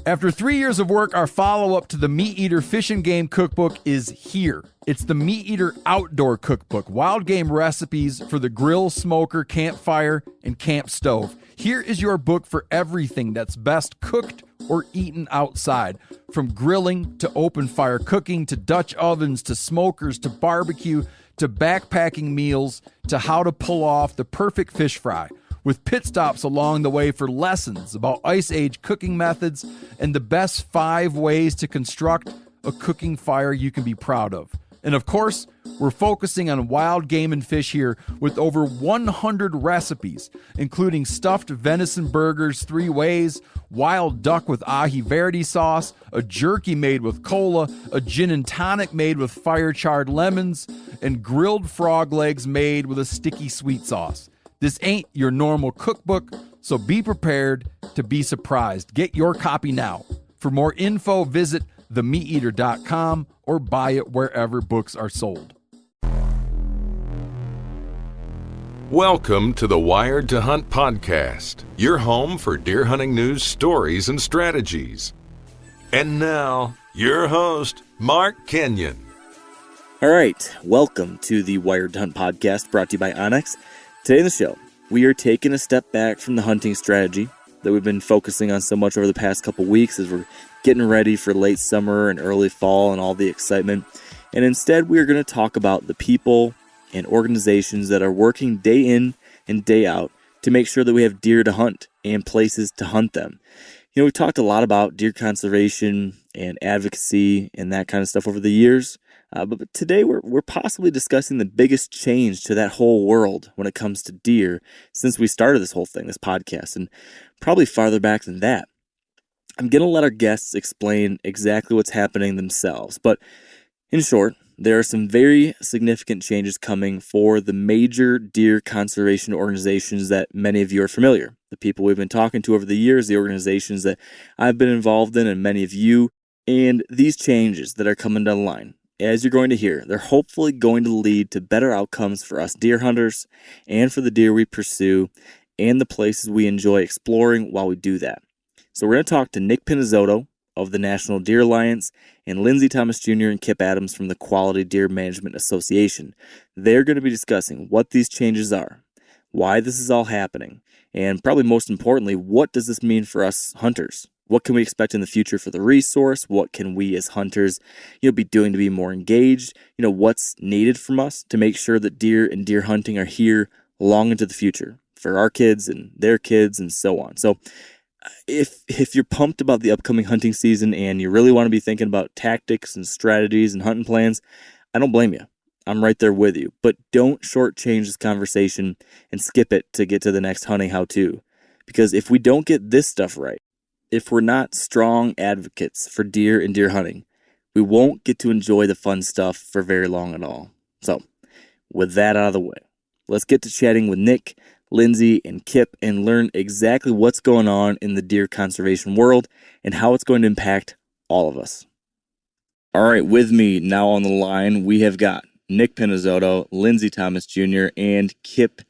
After 3 years of work, our follow-up to the Meat Eater Fish and Game Cookbook is here. It's the Meat Eater Outdoor Cookbook, wild game recipes for the grill, smoker, campfire, and camp stove. Here is your book for everything that's best cooked or eaten outside, from grilling to open fire cooking to Dutch ovens to smokers to barbecue to backpacking meals to how to pull off the perfect fish fry, with pit stops along the way for lessons about Ice Age cooking methods and the best 5 ways to construct a cooking fire you can be proud of. And of course, we're focusing on wild game and fish here with over 100 recipes, including stuffed venison burgers 3 ways, wild duck with ahi verde sauce, a jerky made with cola, a gin and tonic made with fire-charred lemons, and grilled frog legs made with a sticky sweet sauce. This ain't your normal cookbook, so be prepared to be surprised. Get your copy now. For more info, visit themeateater.com or buy it wherever books are sold. Welcome to the Wired to Hunt podcast, your home for deer hunting news, stories, and strategies. And now, your host, Mark Kenyon. All right, welcome to the Wired to Hunt podcast brought to you by Onyx. Today in the show, we are taking a step back from the hunting strategy that we've been focusing on so much over the past couple weeks as we're getting ready for late summer and early fall and all the excitement. And instead, we are going to talk about the people and organizations that are working day in and day out to make sure that we have deer to hunt and places to hunt them. You know, we've talked a lot about deer conservation and advocacy and that kind of stuff over the years. But today we're possibly discussing the biggest change to that whole world when it comes to deer since we started this whole thing, this podcast, and probably farther back than that. I'm going to let our guests explain exactly what's happening themselves. But in short, there are some very significant changes coming for the major deer conservation organizations that many of you are familiar. The people we've been talking to over the years, the organizations that I've been involved in, and many of you. And these changes that are coming down the line, as you're going to hear, they're hopefully going to lead to better outcomes for us deer hunters and for the deer we pursue and the places we enjoy exploring while we do that. So we're going to talk to Nick Pinizzotto of the National Deer Alliance and Lindsay Thomas Jr. and Kip Adams from the Quality Deer Management Association. They're going to be discussing what these changes are, why this is all happening, and probably most importantly, what does this mean for us hunters? What can we expect in the future for the resource? What can we as hunters, be doing to be more engaged? What's needed from us to make sure that deer and deer hunting are here long into the future for our kids and their kids and so on. So if you're pumped about the upcoming hunting season and you really want to be thinking about tactics and strategies and hunting plans, I don't blame you. I'm right there with you. But don't shortchange this conversation and skip it to get to the next hunting how-to. Because if we don't get this stuff right, if we're not strong advocates for deer and deer hunting, we won't get to enjoy the fun stuff for very long at all. So, with that out of the way, let's get to chatting with Nick, Lindsay, and Kip and learn exactly what's going on in the deer conservation world and how it's going to impact all of us. All right, with me now on the line, we have got Nick Pinizzotto, Lindsay Thomas Jr., and Kip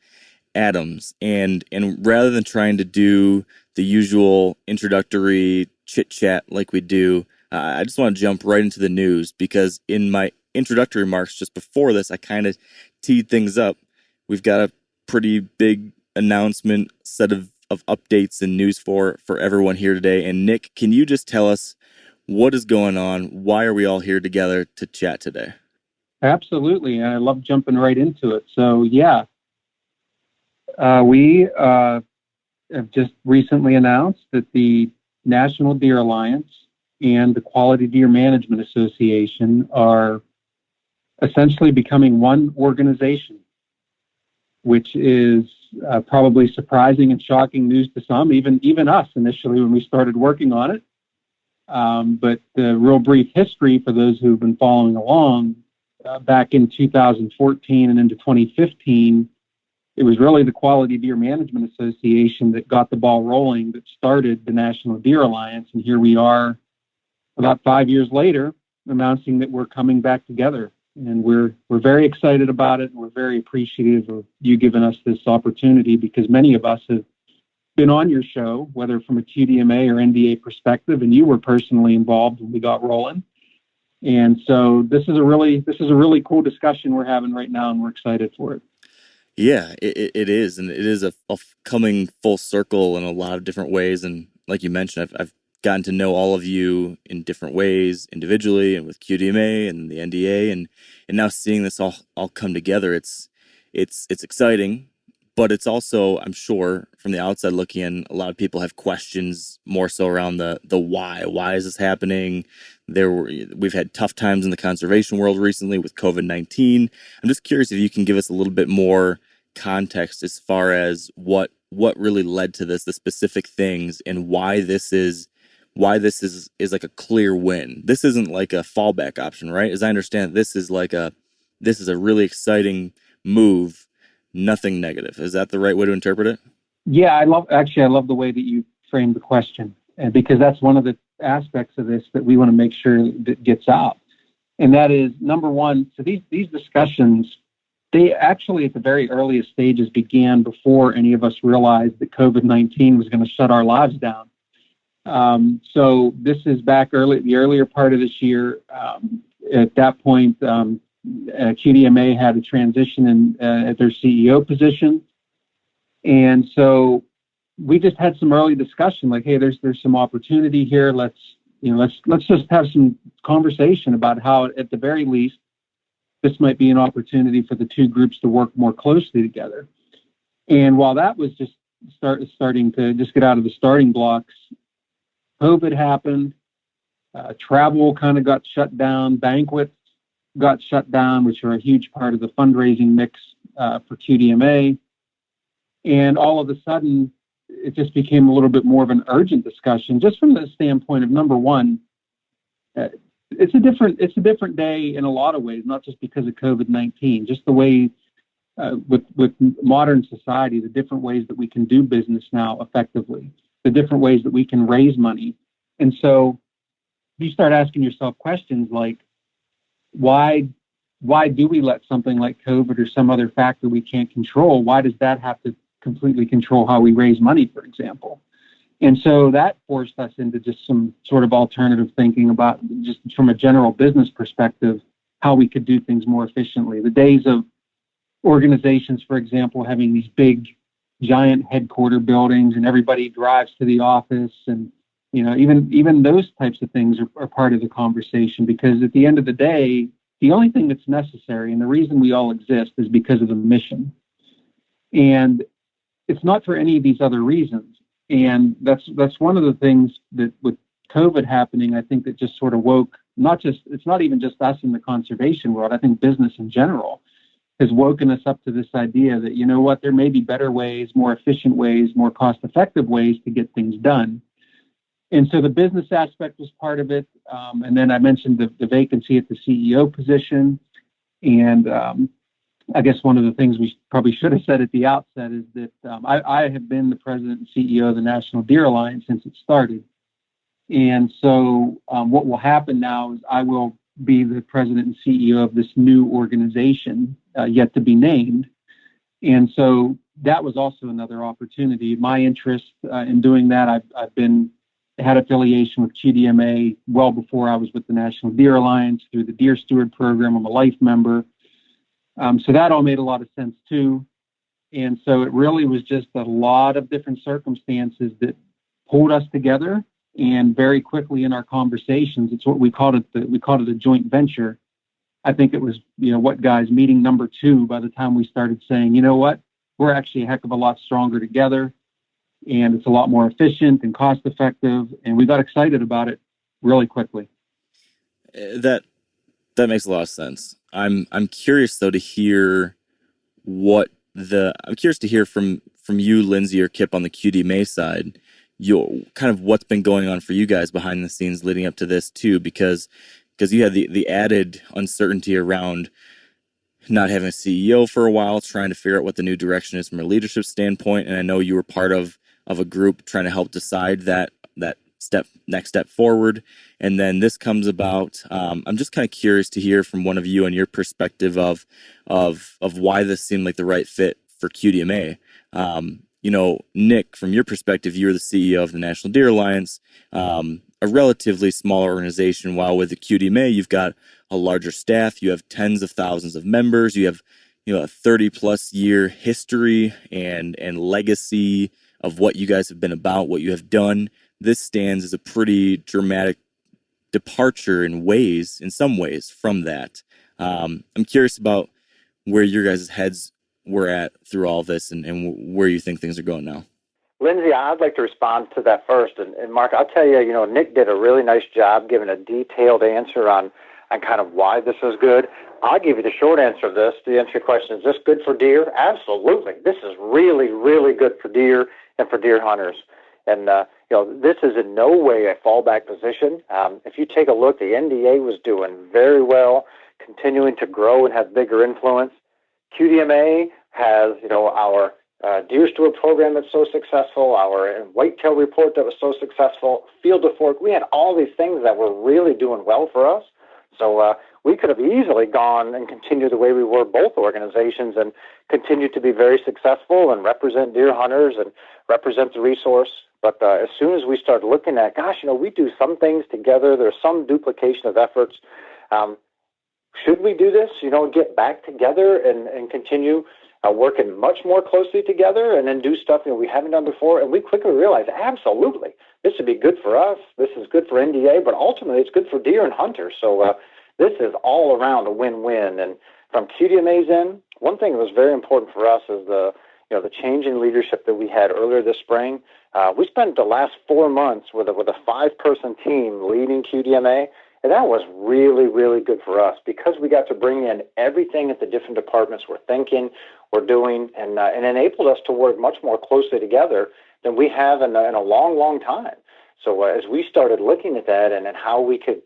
Adams. And rather than trying to do the usual introductory chit-chat like we do, I just want to jump right into the news because in my introductory remarks just before this, I kind of teed things up. We've got a pretty big announcement set of updates and news for everyone here today. And Nick, can you just tell us what is going on? Why are we all here together to chat today? Absolutely. I love jumping right into it. So, yeah, we have just recently announced that the National Deer Alliance and the Quality Deer Management Association are essentially becoming one organization, which is probably surprising and shocking news to some, even us initially when we started working on it. But the real brief history for those who've been following along, back in 2014 and into 2015, it was really the Quality Deer Management Association that got the ball rolling, that started the National Deer Alliance. And here we are about 5 years later announcing that we're coming back together. And we're very excited about it. And we're very appreciative of you giving us this opportunity because many of us have been on your show, whether from a QDMA or NDA perspective, and you were personally involved when we got rolling. And so this is a really cool discussion we're having right now, and we're excited for it. Yeah, it is, and it is a coming full circle in a lot of different ways. And like you mentioned, I've gotten to know all of you in different ways, individually and with QDMA and the NDA, and now seeing this all come together, it's exciting, but it's also, I'm sure, from the outside looking in, a lot of people have questions more so around the why. Why is this happening? We've had tough times in the conservation world recently with COVID-19. I'm just curious if you can give us a little bit more context as far as what really led to this, the specific things, and why this is like a clear win. This isn't like a fallback option, right? As I understand, this is a really exciting move, nothing negative. Is that the right way to interpret it? Yeah, I love the way that you framed the question, and because that's one of the aspects of this that we want to make sure that gets out. And that is, number one, so these discussions, they actually at the very earliest stages began before any of us realized that COVID-19 was going to shut our lives down. So this is back the earlier part of this year. At that point, QDMA had a transition at their CEO position. And so we just had some early discussion, like, hey, there's some opportunity here. Let's just have some conversation about how, at the very least, this might be an opportunity for the two groups to work more closely together. And while that was just starting to just get out of the starting blocks, COVID happened. Travel kind of got shut down. Banquets got shut down, which are a huge part of the fundraising mix for QDMA. And all of a sudden, it just became a little bit more of an urgent discussion, just from the standpoint of, number one, it's a different day in a lot of ways, not just because of COVID-19, just the way with modern society, the different ways that we can do business now effectively, the different ways that we can raise money. And so you start asking yourself questions like, why do we let something like COVID or some other factor we can't control? Why does that have to completely control how we raise money, for example? And so that forced us into just some sort of alternative thinking about, just from a general business perspective, how we could do things more efficiently. The days of organizations, for example, having these big, giant headquarter buildings and everybody drives to the office, and even those types of things are part of the conversation, because at the end of the day, the only thing that's necessary and the reason we all exist is because of the mission. And it's not for any of these other reasons. And that's one of the things that, with COVID happening, I think that just sort of woke, it's not even just us in the conservation world. I think business in general has woken us up to this idea that, you know what, there may be better ways, more efficient ways, more cost-effective ways to get things done. And so the business aspect was part of it. And then I mentioned the vacancy at the CEO position. And I guess one of the things we probably should have said at the outset is that I have been the president and CEO of the National Deer Alliance since it started. And so what will happen now is I will be the president and CEO of this new organization, yet to be named. And so that was also another opportunity. My interest in doing that, I've had affiliation with QDMA well before I was with the National Deer Alliance through the Deer Steward program. I'm a life member. So that all made a lot of sense too. And so it really was just a lot of different circumstances that pulled us together. And very quickly in our conversations, it's what we called it a joint venture. I think it was, what, guys, meeting number 2 by the time we started saying, you know what, we're actually a heck of a lot stronger together, and it's a lot more efficient and cost effective. And we got excited about it really quickly. That makes a lot of sense. I'm curious though to hear from you, Lindsay or Kip, on the QDMA side, kind of what's been going on for you guys behind the scenes leading up to this too, because you had the added uncertainty around not having a CEO for a while, trying to figure out what the new direction is from a leadership standpoint. And I know you were part of a group trying to help decide that next step forward. And then this comes about. I'm just kind of curious to hear from one of you on your perspective of why this seemed like the right fit for QDMA. Nick, from your perspective, you're the CEO of the National Deer Alliance, a relatively small organization, while with the QDMA, you've got a larger staff, you have tens of thousands of members, you have a 30-plus year history and legacy of what you guys have been about, what you have done. This stands as a pretty dramatic departure in some ways from that. I'm curious about where your guys' heads were at through all this and where you think things are going now. Lindsay, I'd like to respond to that first. And Mark, I'll tell you, Nick did a really nice job giving a detailed answer on kind of why this is good. I'll give you the short answer of this. To answer your question, is this good for deer? Absolutely. This is really, really good for deer and for deer hunters. And, this is in no way a fallback position. If you take a look, the NDA was doing very well, continuing to grow and have bigger influence. QDMA has, our deer steward program that's so successful, our whitetail report that was so successful, Field to Fork. We had all these things that were really doing well for us. So we could have easily gone and continued the way we were, both organizations, and continued to be very successful and represent deer hunters and represent the resource. But as soon as we started looking at, we do some things together, there's some duplication of efforts. Should we do this, get back together and continue working much more closely together and then do stuff we haven't done before? And we quickly realized, absolutely, this would be good for us. This is good for NDA, but ultimately it's good for deer and hunters. So this is all around a win-win. And from QDMA's end, one thing that was very important for us is the change in leadership that we had earlier this spring. We spent the last 4 months with a 5-person team leading QDMA. And that was really, really good for us because we got to bring in everything that the different departments were thinking, were doing, and enabled us to work much more closely together than we have in a long, long time. So as we started looking at that and how we could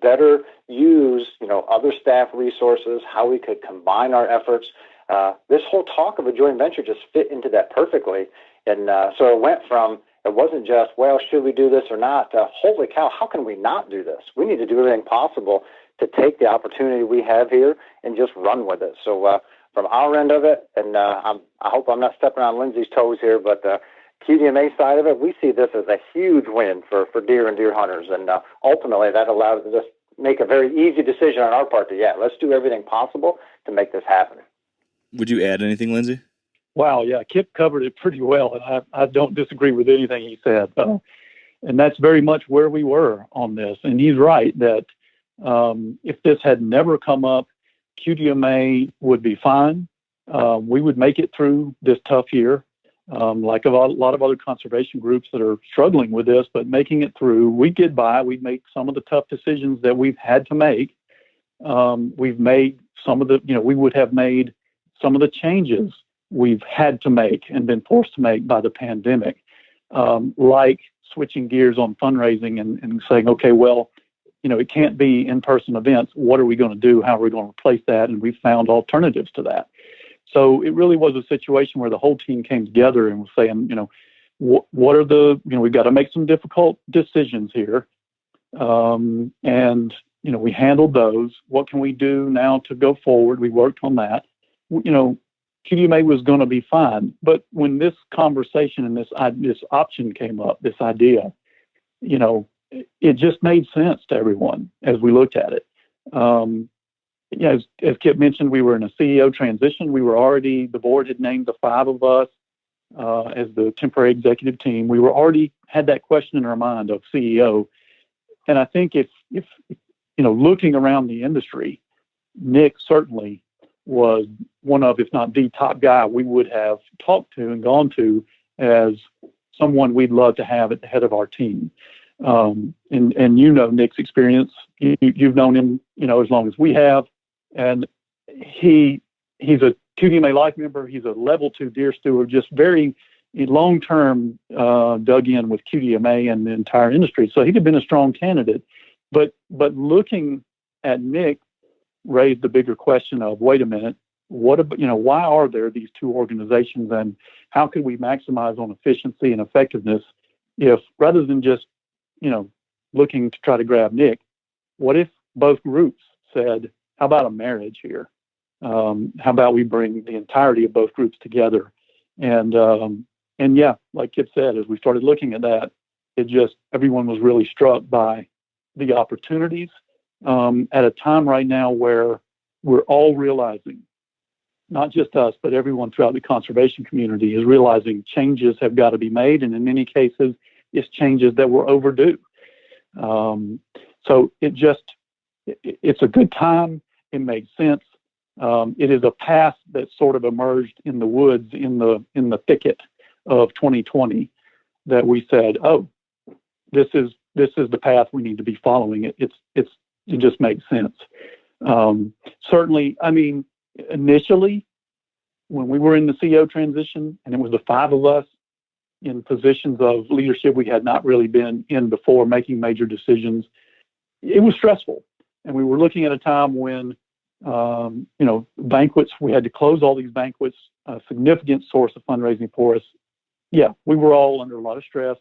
better use, other staff resources, how we could combine our efforts, this whole talk of a joint venture just fit into that perfectly. And so it went from, it wasn't just, well, should we do this or not? Holy cow, how can we not do this? We need to do everything possible to take the opportunity we have here and just run with it. So from our end of it, and I hope I'm not stepping on Lindsay's toes here, but the QDMA side of it, we see this as a huge win for deer and deer hunters. And ultimately, that allowed us to just make a very easy decision on our part to, let's do everything possible to make this happen. Would you add anything, Lindsay? Wow, yeah, Kip covered it pretty well, and I don't disagree with anything he said. And that's very much where we were on this. And he's right that if this had never come up, QDMA would be fine. We would make it through this tough year, like a lot of other conservation groups that are struggling with this, but making it through, we'd get by. We'd make some of the tough decisions that we've had to make. We've made some of we would have made some of the changes we've had to make and been forced to make by the pandemic, like switching gears on fundraising and saying, okay, well, it can't be in-person events. What are we going to do? How are we going to replace that? And we found alternatives to that. So it really was a situation where the whole team came together and was saying, what are we've got to make some difficult decisions here. And, we handled those. What can we do now to go forward? We worked on that. QDMA was going to be fine. But when this conversation and this option came up, this idea, it just made sense to everyone as we looked at it. As Kip mentioned, we were in a CEO transition. The board had named the 5 of us as the temporary executive team. We were already had that question in our mind of CEO. And I think if looking around the industry, Nick certainly was one of, if not the top guy we would have talked to and gone to as someone we'd love to have at the head of our team. And Nick's experience, you've known him, as long as we have. And he's a QDMA life member. He's a level 2 deer steward, just very long-term dug in with QDMA and the entire industry. So he'd have been a strong candidate. But looking at Nick raised the bigger question of, wait a minute, why are there these 2 organizations, and how can we maximize on efficiency and effectiveness if, rather than just, looking to try to grab Nick, what if both groups said, how about a marriage here? How about we bring the entirety of both groups together? And And yeah, like Kip said, as we started looking at that, everyone was really struck by the opportunities at a time right now where we're all realizing, not just us, but everyone throughout the conservation community is realizing changes have got to be made. And in many cases, it's changes that were overdue. So it's a good time. It makes sense. It is a path that sort of emerged in the woods, in the thicket of 2020, that we said, oh, this is the path we need to be following. It just makes sense. Certainly, I mean, initially, when we were in the CEO transition, and it was the 5 of us in positions of leadership we had not really been in before, making major decisions, it was stressful. And we were looking at a time when, banquets, we had to close all these banquets, a significant source of fundraising for us. Yeah, we were all under a lot of stress.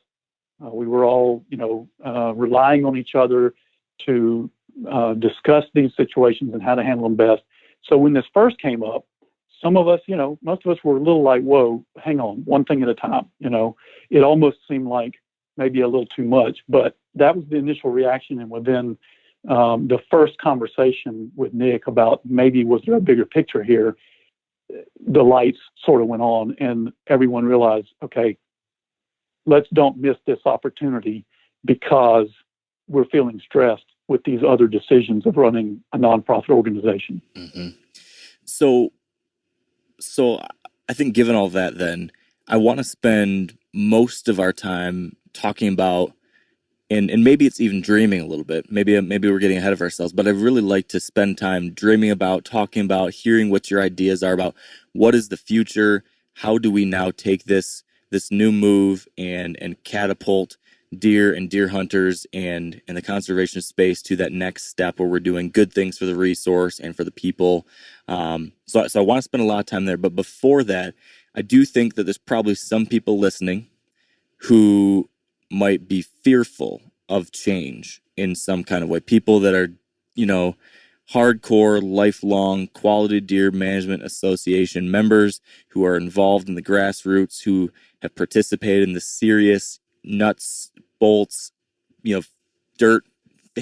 We were all, relying on each other to discuss these situations and how to handle them best. So when this first came up, some of us, most of us were a little like, whoa, hang on, one thing at a time. It almost seemed like maybe a little too much, but that was the initial reaction. And within the first conversation with Nick about maybe was there a bigger picture here, the lights sort of went on and everyone realized, okay, let's don't miss this opportunity because we're feeling stressed with these other decisions of running a nonprofit organization. Mm-hmm. So I think given all that, then I want to spend most of our time talking about, and maybe it's even dreaming a little bit. Maybe we're getting ahead of ourselves, but I'd really like to spend time dreaming about, talking about, hearing what your ideas are about what is the future. How do we now take this new move and catapult deer and deer hunters and the conservation space to that next step where we're doing good things for the resource and for the people. So I want to spend a lot of time there. But before that, I do think that there's probably some people listening who might be fearful of change in some kind of way. People that are, hardcore, lifelong Quality Deer Management Association members who are involved in the grassroots, who have participated in the serious nuts, bolts, dirt,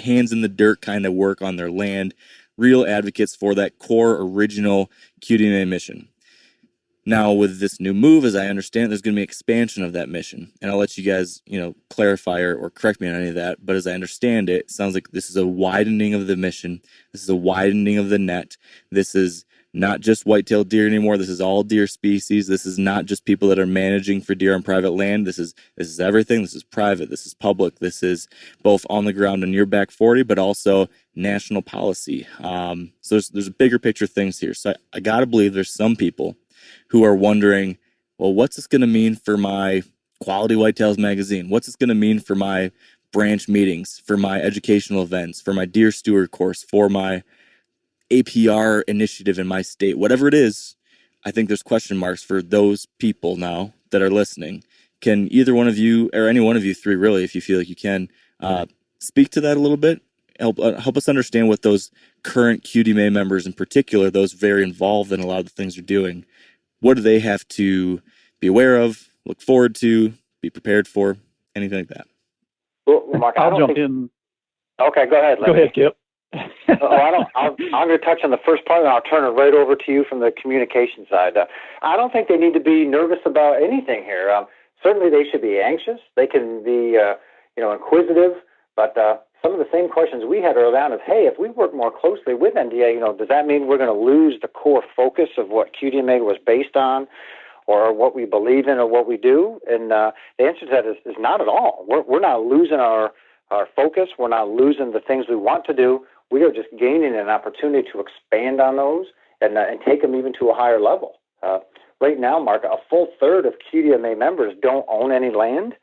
hands in the dirt kind of work on their land, real advocates for that core original QDMA mission. Now, with this new move, as I understand, there's going to be expansion of that mission. And I'll let you guys, clarify or correct me on any of that. But as I understand it, it sounds like this is a widening of the mission. This is a widening of the net. This is not just white-tailed deer anymore. This is all deer species. This is not just people that are managing for deer on private land. This is everything. This is private. This is public. This is both on the ground in your back 40, but also national policy. So there's bigger picture things here. So I got to believe there's some people who are wondering, well, what's this going to mean for my Quality Whitetails magazine? What's this going to mean for my branch meetings, for my educational events, for my deer steward course, for my APR initiative in my state? Whatever it is, I think there's question marks for those people now that are listening. Can either one of you, or any one of you three really, if you feel like you can, speak to that a little bit? Help us understand what those current QDMA members in particular, those very involved in a lot of the things they're doing, what do they have to be aware of, look forward to, be prepared for, anything like that? Well, Mark, I'll jump in. Okay, go ahead. Go ahead, Kip. I'm going to touch on the first part, and I'll turn it right over to you from the communication side. I don't think they need to be nervous about anything here. Certainly, they should be anxious. They can be, inquisitive. But some of the same questions we had early on is, hey, if we work more closely with NDA, does that mean we're going to lose the core focus of what QDMA was based on, or what we believe in, or what we do? And the answer to that is not at all. We're not losing our focus. We're not losing the things we want to do. We are just gaining an opportunity to expand on those and take them even to a higher level. Right now, Mark, a full third of QDMA members don't own any land.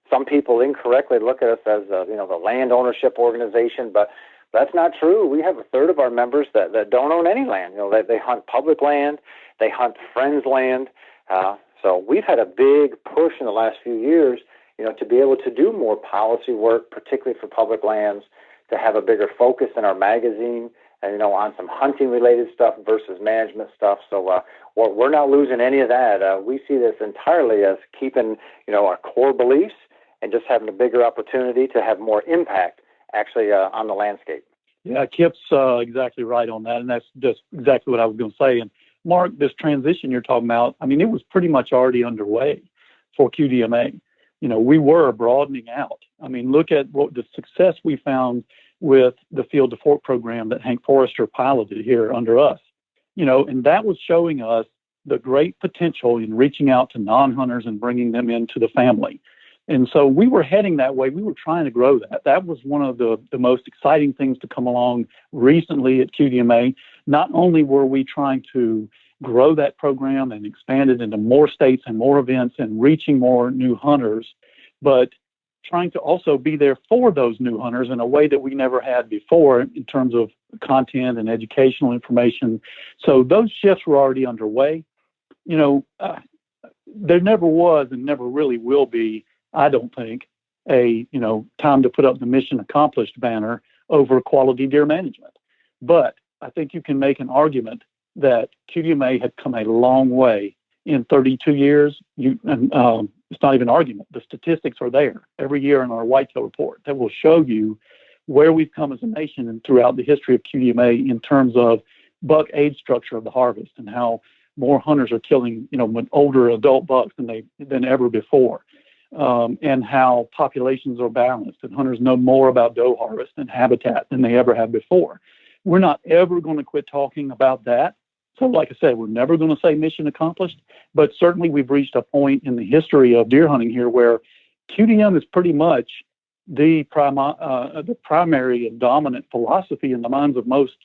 Some people incorrectly look at us as the land ownership organization, but that's not true. We have a third of our members that don't own any land. They hunt public land, they hunt friends' land. So we've had a big push in the last few years, to be able to do more policy work, particularly for public lands, to have a bigger focus in our magazine, and on some hunting related stuff versus management stuff. So we're not losing any of that. We see this entirely as keeping our core beliefs and just having a bigger opportunity to have more impact actually on the landscape. Yeah, Kip's exactly right on that, and that's just exactly what I was going to say. And Mark, this transition you're talking about, I mean, it was pretty much already underway for QDMA. We were broadening out. I mean, look at what the success we found with the Field to Fork program that Hank Forrester piloted here under us. And that was showing us the great potential in reaching out to non-hunters and bringing them into the family. And so we were heading that way. We were trying to grow that. That was one of the most exciting things to come along recently at QDMA. Not only were we trying to grow that program and expand it into more states and more events and reaching more new hunters, but trying to also be there for those new hunters in a way that we never had before in terms of content and educational information. So those shifts were already underway. There never was and never really will be, I don't think, a time to put up the mission accomplished banner over quality deer management. But I think you can make an argument that QDMA had come a long way in 32 years. It's not even an argument. The statistics are there every year in our whitetail report that will show you where we've come as a nation and throughout the history of QDMA in terms of buck age structure of the harvest and how more hunters are killing, older adult bucks than ever before. And how populations are balanced and hunters know more about doe harvest and habitat than they ever have before. We're not ever going to quit talking about that. So like I said, we're never going to say mission accomplished, but certainly we've reached a point in the history of deer hunting here where QDM is pretty much the primary and dominant philosophy in the minds of most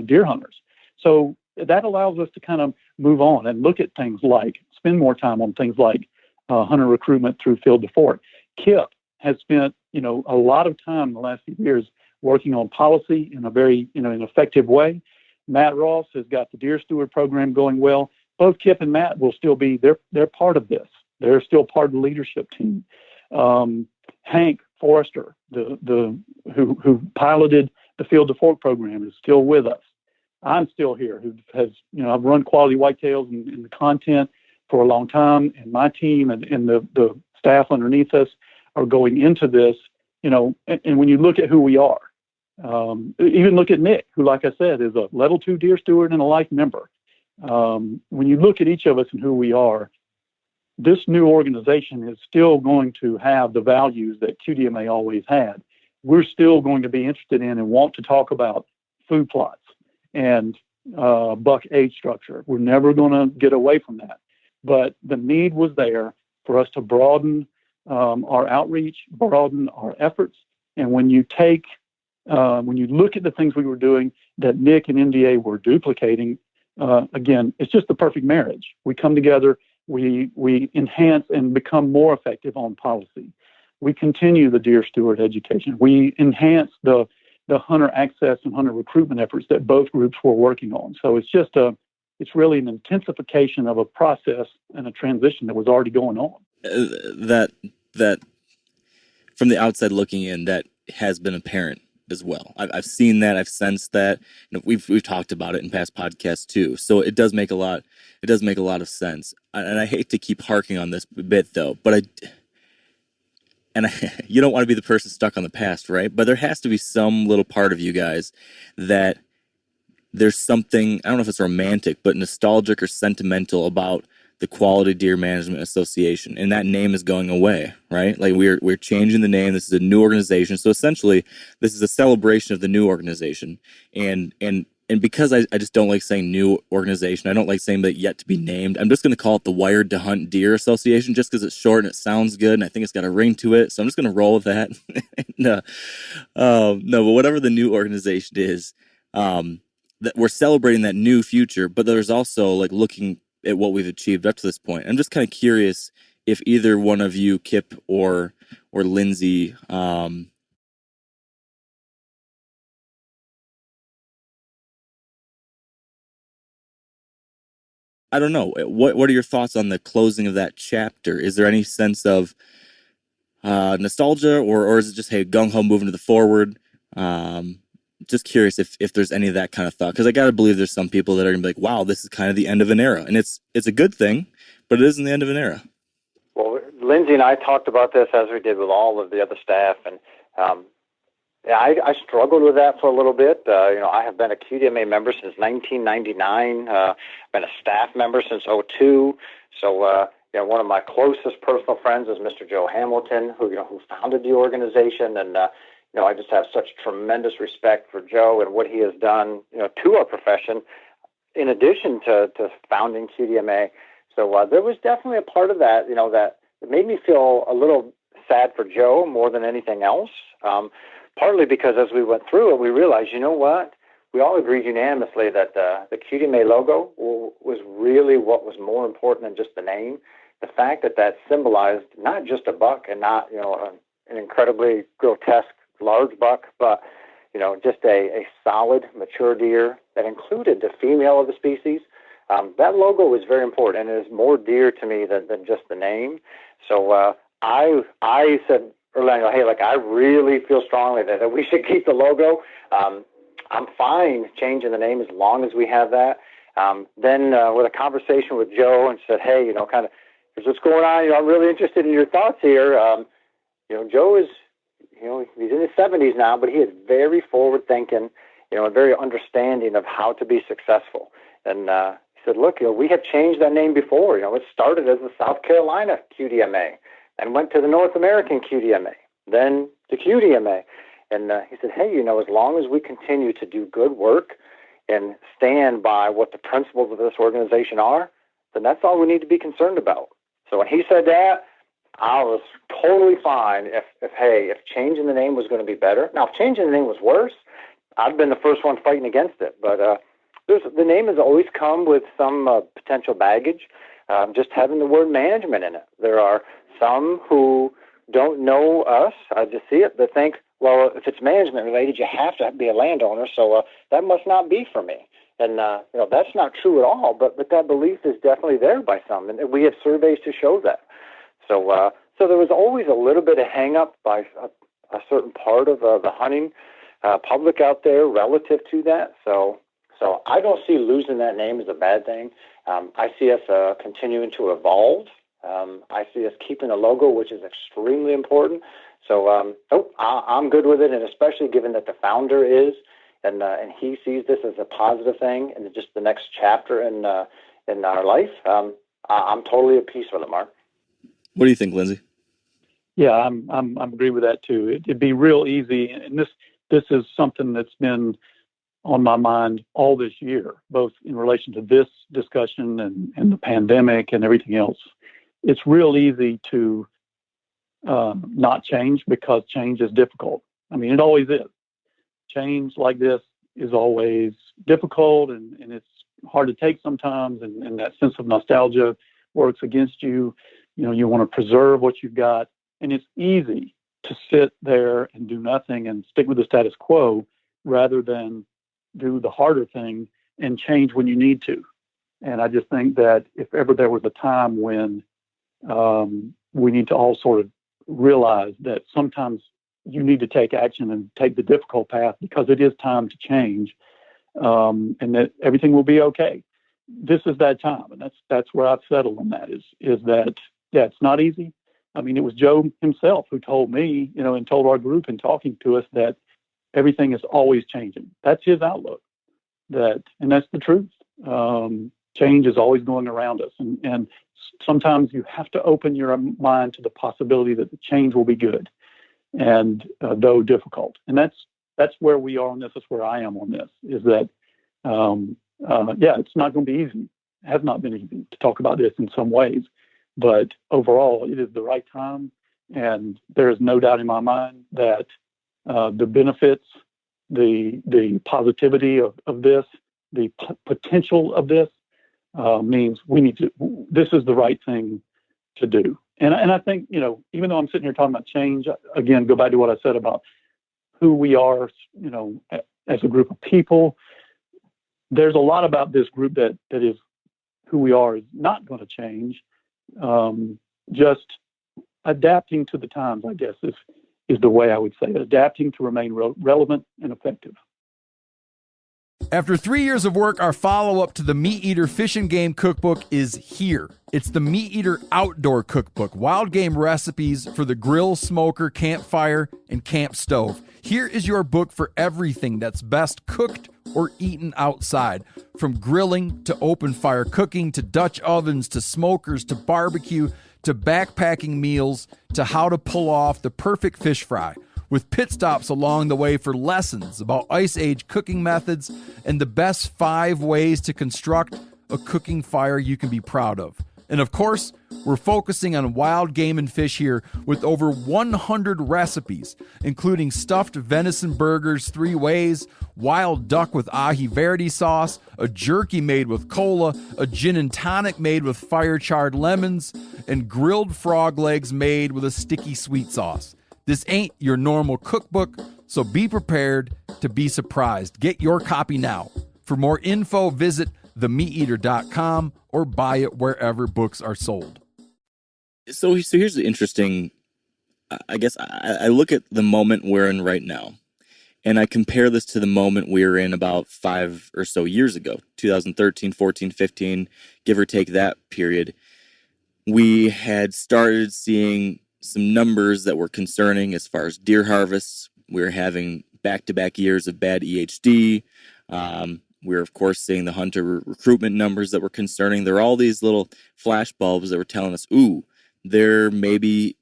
deer hunters. So that allows us to kind of move on and look at things like, spend more time on things like hunter recruitment through Field to Fork. Kip has spent, a lot of time in the last few years working on policy in a very, an effective way. Matt Ross has got the Deer Steward program going well. Both Kip and Matt will still be, they're part of this. They're still part of the leadership team. Hank Forrester, who piloted the Field to Fork program, is still with us. I'm still here, who has, I've run Quality Whitetails and the content for a long time, and my team and the staff underneath us are going into this, and when you look at who we are, even look at Nick, who, like I said, is a level 2 deer steward and a life member. When you look at each of us and who we are, this new organization is still going to have the values that QDMA always had. We're still going to be interested in and want to talk about food plots and buck age structure. We're never going to get away from that. But the need was there for us to broaden our outreach, broaden our efforts. And when you look at the things we were doing that Nick and NDA were duplicating, again, it's just the perfect marriage. We come together, we enhance and become more effective on policy. We continue the Deer Steward education. We enhance the hunter access and hunter recruitment efforts that both groups were working on. So it's really an intensification of a process and a transition that was already going on. That from the outside looking in, that has been apparent as well. I've seen that. I've sensed that. We've talked about it in past podcasts too. So it does make a lot. It does make a lot of sense. And I hate to keep harking on this bit though, but you don't want to be the person stuck on the past, right? But there has to be some little part of you guys that there's something, I don't know if it's romantic, but nostalgic or sentimental about the Quality Deer Management Association, and that name is going away, right? Like we're changing the name. This is a new organization. So essentially, this is a celebration of the new organization. And because I just don't like saying new organization, I don't like saying that yet to be named. I'm just going to call it the Wired to Hunt Deer Association, just because it's short and it sounds good, and I think it's got a ring to it. So I'm just going to roll with that. No, but whatever the new organization is, that we're celebrating that new future. But there's also like looking at what we've achieved up to this point. I'm just kind of curious if either one of you, Kip or Lindsay, I don't know. What are your thoughts on the closing of that chapter? Is there any sense of nostalgia, or is it just, hey, gung ho moving to the forward? Just curious if there's any of that kind of thought, because I got to believe there's some people that are going to be like, wow, this is kind of the end of an era. And it's a good thing, but it isn't the end of an era. Well, Lindsay and I talked about this as we did with all of the other staff, and I struggled with that for a little bit. I have been a QDMA member since 1999. Been a staff member since '02. So, one of my closest personal friends is Mr. Joe Hamilton, who founded the organization, and I just have such tremendous respect for Joe and what he has done, to our profession, in addition to founding QDMA. So there was definitely a part of that, that it made me feel a little sad for Joe more than anything else. Partly because as we went through it, we realized, we all agreed unanimously that the QDMA logo was really what was more important than just the name. The fact that symbolized not just a buck and not, an incredibly grotesque large buck, but, just a solid, mature deer that included the female of the species. That logo was very important, and it is more dear to me than just the name. So I said early on, hey, I really feel strongly that we should keep the logo. I'm fine changing the name as long as we have that. Then with a conversation with Joe and said, hey, kind of, here's what's going on. I'm really interested in your thoughts here. Joe is, he's in his 70s now, but he is very forward-thinking, and very understanding of how to be successful. And he said, look, we have changed that name before. It started as the South Carolina QDMA and went to the North American QDMA, then the QDMA. And he said, hey, as long as we continue to do good work and stand by what the principles of this organization are, then that's all we need to be concerned about. So when he said that, I was totally fine if changing the name was going to be better. Now, if changing the name was worse, I've been the first one fighting against it. But the name has always come with some potential baggage, just having the word management in it. There are some who don't know us, I just see it, that think, well, if it's management related, you have to be a landowner, so that must not be for me. And, that's not true at all, but that belief is definitely there by some, and we have surveys to show that. So there was always a little bit of hang-up by a certain part of the hunting public out there relative to that. So I don't see losing that name as a bad thing. I see us continuing to evolve. I see us keeping a logo, which is extremely important. So I'm good with it, and especially given that the founder is, and he sees this as a positive thing and just the next chapter in our life. I'm totally at peace with it, Mark. What do you think, Lindsay? Yeah, I'm agree with that too. It'd be real easy, and this is something that's been on my mind all this year, both in relation to this discussion and the pandemic and everything else. It's real easy to not change because change is difficult. I mean, it always is. Change like this is always difficult, and it's hard to take sometimes, and that sense of nostalgia works against you. You want to preserve what you've got, and it's easy to sit there and do nothing and stick with the status quo rather than do the harder thing and change when you need to. And I just think that if ever there was a time when we need to all sort of realize that sometimes you need to take action and take the difficult path because it is time to change, and that everything will be okay. This is that time, and that's where I've settled on that is that, yeah, it's not easy. I mean, it was Joe himself who told me, and told our group in talking to us that everything is always changing. That's his outlook. And that's the truth. Change is always going around us, and sometimes you have to open your mind to the possibility that the change will be good, and though difficult. And that's where we are on this. That's where I am on this. Is that it's not going to be easy. It has not been easy to talk about this in some ways, but overall, it is the right time, and there is no doubt in my mind that the benefits, the positivity of this, the potential of this means we need to. This is the right thing to do, and I think even though I'm sitting here talking about change, again, go back to what I said about who we are, as a group of people. There's a lot about this group that is who we are is not going to change. Just adapting to the times, I guess, is the way I would say it. Adapting to remain relevant and effective. After 3 years of work, our follow-up to the Meat Eater Fish and Game Cookbook is here. It's the Meat Eater Outdoor Cookbook, wild game recipes for the grill, smoker, campfire, and camp stove. Here is your book for everything that's best cooked or eaten outside. From grilling to open fire cooking to Dutch ovens to smokers to barbecue to backpacking meals to how to pull off the perfect fish fry, with pit stops along the way for lessons about Ice Age cooking methods and the best 5 ways to construct a cooking fire you can be proud of. And of course, we're focusing on wild game and fish here with over 100 recipes, including stuffed venison burgers 3 ways, wild duck with ahi verde sauce, a jerky made with cola, a gin and tonic made with fire-charred lemons, and grilled frog legs made with a sticky sweet sauce. This ain't your normal cookbook, so be prepared to be surprised. Get your copy now. For more info, visit themeateater.com or buy it wherever books are sold. So here's the interesting, I guess I look at the moment we're in right now, and I compare this to the moment we were in about 5 or so years ago, 2013, 14, 15, give or take that period. We had started seeing some numbers that were concerning as far as deer harvests. We were having back-to-back years of bad EHD. We were, of course, seeing the hunter recruitment numbers that were concerning. There were all these little flash bulbs that were telling us, ooh, there maybe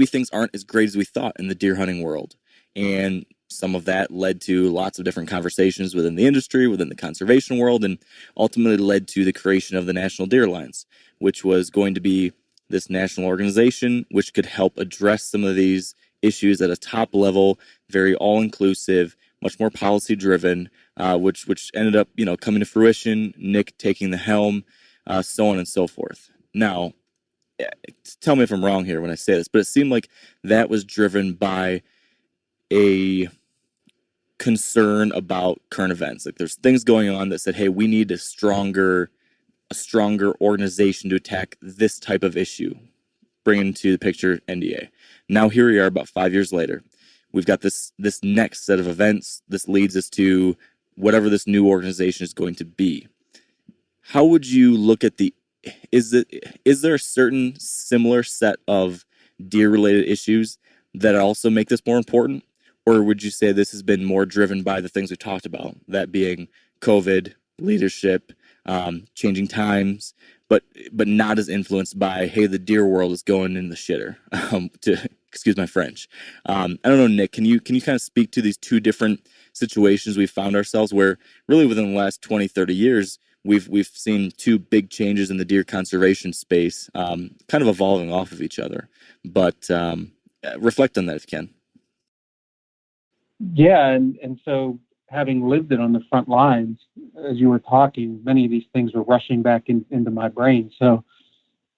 things aren't as great as we thought in the deer hunting world. And some of that led to lots of different conversations within the industry, within the conservation world, and ultimately led to the creation of the National Deer Alliance, which was going to be this national organization which could help address some of these issues at a top level, very all-inclusive, much more policy-driven, which ended up, coming to fruition, Nick taking the helm, so on and so forth. Now, tell me if I'm wrong here when I say this, but it seemed like that was driven by a concern about current events. Like there's things going on that said, hey, we need a stronger organization to attack this type of issue. Bring into the picture NDA. Now here we are about 5 years later. We've got this next set of events. This leads us to whatever this new organization is going to be. How would you look at is there a certain similar set of deer-related issues that also make this more important? Or would you say this has been more driven by the things we talked about, that being COVID, leadership, changing times, but not as influenced by, hey, the deer world is going in the shitter, to excuse my French. I don't know, Nick, can you kind of speak to these two different situations we've found ourselves where really within the last 20, 30 years, we've seen two big changes in the deer conservation space, kind of evolving off of each other, but reflect on that if you can. Yeah, and so having lived it on the front lines, as you were talking, many of these things were rushing back into my brain. So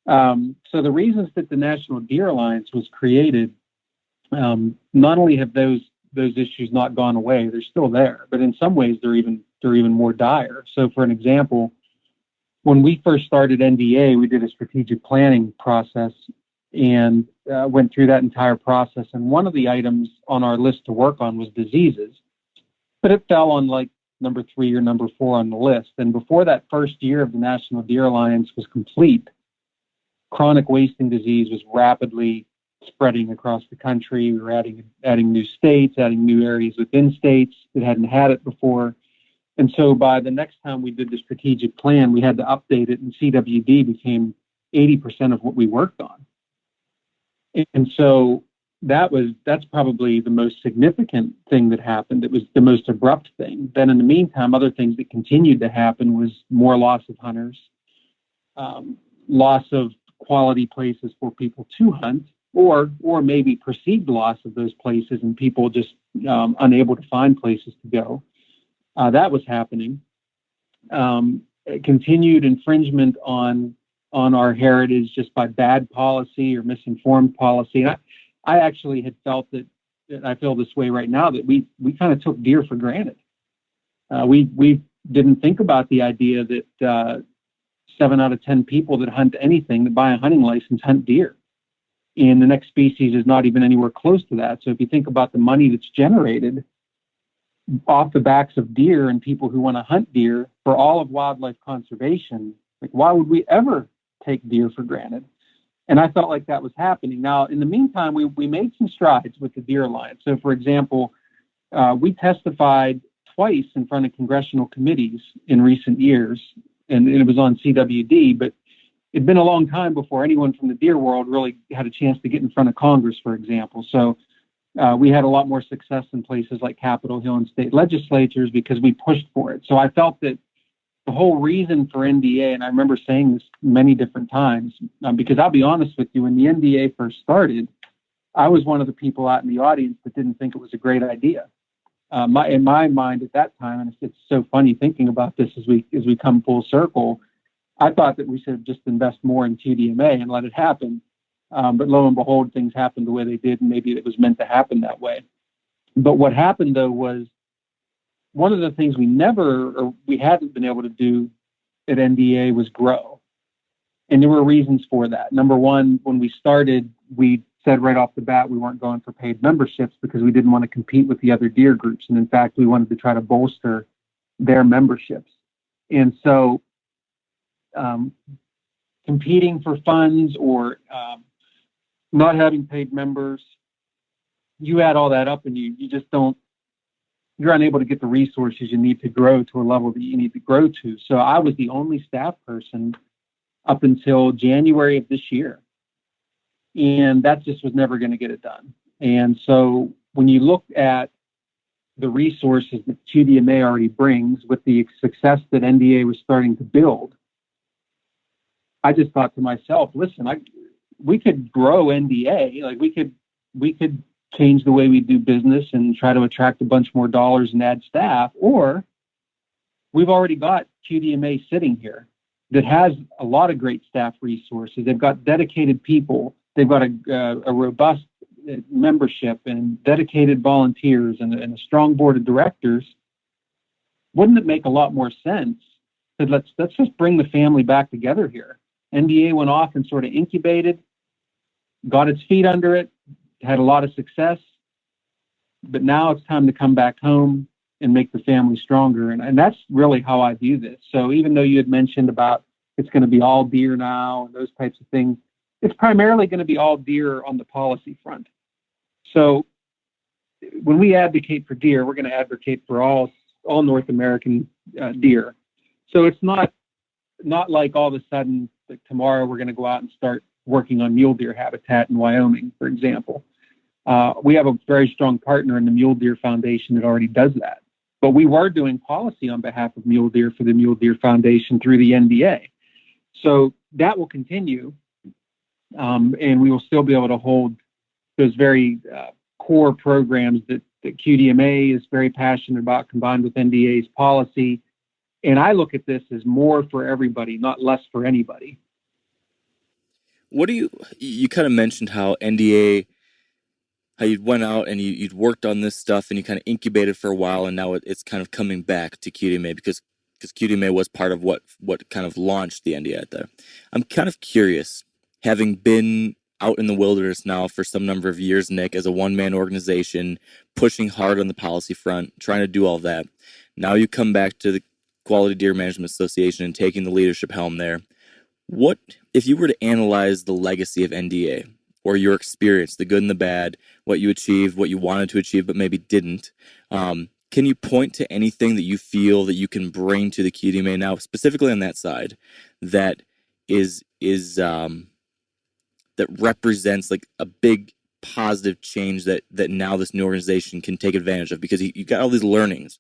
the reasons that the National Deer Alliance was created, not only have those issues not gone away, they're still there, but in some ways they're even more dire. So for an example, when we first started NDA, we did a strategic planning process and went through that entire process. And one of the items on our list to work on was diseases, but it fell on like number 3 or number 4 on the list. And before that first year of the National Deer Alliance was complete, chronic wasting disease was rapidly spreading across the country. We were adding new states, adding new areas within states that hadn't had it before. And so by the next time we did the strategic plan, we had to update it, and CWD became 80% of what we worked on. And so that's probably the most significant thing that happened. It was the most abrupt thing. Then in the meantime, other things that continued to happen was more loss of hunters, loss of quality places for people to hunt, or maybe perceived loss of those places and people just unable to find places to go. That was happening. Continued infringement on our heritage just by bad policy or misinformed policy. And I actually had felt that I feel this way right now, that we kind of took deer for granted. We didn't think about the idea that 7 out of 10 people that hunt anything, that buy a hunting license, hunt deer. And the next species is not even anywhere close to that. So if you think about the money that's generated off the backs of deer and people who want to hunt deer for all of wildlife conservation. Like, why would we ever take deer for granted? And I felt like that was happening. Now, in the meantime, we made some strides with the Deer Alliance. So, for example, we testified twice in front of congressional committees in recent years, and it was on CWD, but it'd been a long time before anyone from the deer world really had a chance to get in front of Congress, for example. So we had a lot more success in places like Capitol Hill and state legislatures because we pushed for it. So I felt that the whole reason for NDA, and I remember saying this many different times, because I'll be honest with you, when the NDA first started, I was one of the people out in the audience that didn't think it was a great idea. In my mind at that time, and it's so funny thinking about this as we come full circle, I thought that we should just invest more in QDMA and let it happen. But lo and behold, things happened the way they did, and maybe it was meant to happen that way. But what happened, though, was one of the things we hadn't been able to do at NDA was grow. And there were reasons for that. Number one, when we started, we said right off the bat we weren't going for paid memberships because we didn't want to compete with the other deer groups. And in fact, we wanted to try to bolster their memberships. And so competing for funds or not having paid members, you add all that up and you just you're unable to get the resources you need to grow to a level that you need to grow to. So I was the only staff person up until January of this year. And that just was never going to get it done. And so when you look at the resources that QDMA already brings with the success that NDA was starting to build, I just thought to myself, listen, we could grow NDA. Like we could change the way we do business and try to attract a bunch more dollars and add staff, or we've already got QDMA sitting here that has a lot of great staff resources. They've got dedicated people. They've got a robust membership and dedicated volunteers and a strong board of directors. Wouldn't it make a lot more sense that let's just bring the family back together here? NDA went off and sort of incubated, got its feet under it, had a lot of success, but now it's time to come back home and make the family stronger. And that's really how I view this. So even though you had mentioned about it's going to be all deer now and those types of things, it's primarily going to be all deer on the policy front. So when we advocate for deer, we're going to advocate for all North American deer. So it's not like all of a sudden, like tomorrow, we're going to go out and start working on mule deer habitat in Wyoming, for example. We have a very strong partner in the Mule Deer Foundation that already does that. But we were doing policy on behalf of mule deer for the Mule Deer Foundation through the NDA. So that will continue. And we will still be able to hold those very core programs that QDMA is very passionate about, combined with NDA's policy. And I look at this as more for everybody, not less for anybody. What do you kind of mentioned how NDA, how you went out and you'd worked on this stuff and you kind of incubated for a while, and now it's kind of coming back to QDMA because QDMA was part of what kind of launched the NDA out there. I'm kind of curious, having been out in the wilderness now for some number of years, Nick, as a one-man organization, pushing hard on the policy front, trying to do all that. Now you come back to the Quality Deer Management Association and taking the leadership helm there. What, if you were to analyze the legacy of NDA or your experience, the good and the bad, what you achieved, what you wanted to achieve but maybe didn't, can you point to anything that you feel that you can bring to the QDMA now, specifically on that side, that is that represents like a big positive change that now this new organization can take advantage of? Because you got all these learnings.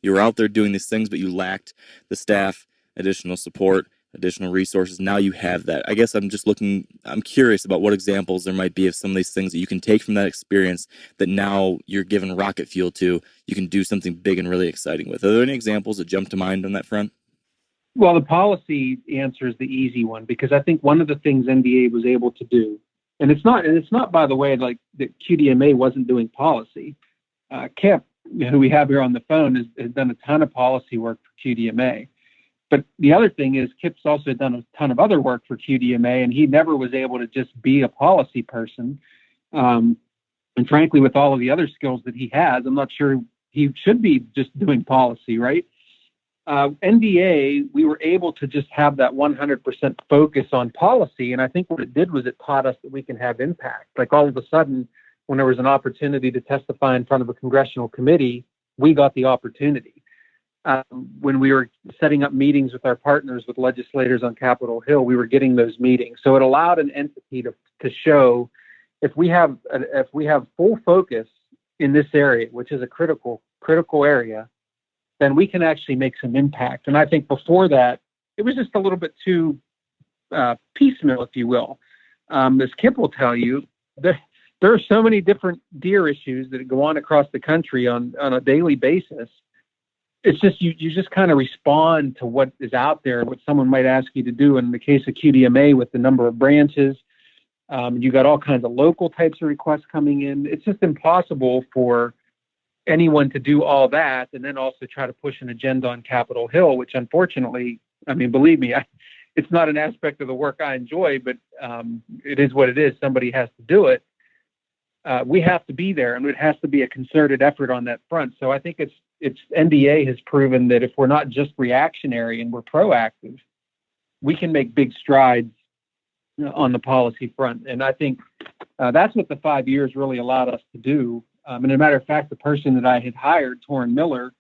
You were out there doing these things, but you lacked the staff, additional support, additional resources. Now you have that. I guess I'm curious about what examples there might be of some of these things that you can take from that experience that now you're given rocket fuel to, you can do something big and really exciting with. Are there any examples that jump to mind on that front? Well, the policy answer is the easy one, because I think one of the things NDA was able to do, and it's not, by the way, like that QDMA wasn't doing policy. Kip, who we have here on the phone, has done a ton of policy work for QDMA. But the other thing is Kip's also done a ton of other work for QDMA, and he never was able to just be a policy person. And frankly, with all of the other skills that he has, I'm not sure he should be just doing policy, right? NDA, we were able to just have that 100% focus on policy. And I think what it did was it taught us that we can have impact. Like all of a sudden, when there was an opportunity to testify in front of a congressional committee, we got the opportunity. When we were setting up meetings with our partners, with legislators on Capitol Hill, we were getting those meetings. So it allowed an entity to show if we have full focus in this area, which is a critical area, then we can actually make some impact. And I think before that, it was just a little bit too piecemeal, if you will. As Kip will tell you, there are so many different deer issues that go on across the country on a daily basis. It's just you just kind of respond to what is out there, what someone might ask you to do. In the case of QDMA, with the number of branches, you got all kinds of local types of requests coming in. It's just impossible for anyone to do all that and then also try to push an agenda on Capitol Hill, which unfortunately, I mean, believe me, it's not an aspect of the work I enjoy, but it is what it is. Somebody has to do it. We have to be there, and it has to be a concerted effort on that front. So I think it's NDA has proven that if we're not just reactionary and we're proactive, we can make big strides on the policy front. And I think that's what the 5 years really allowed us to do. And as a matter of fact, the person that I had hired, Torrin Miller,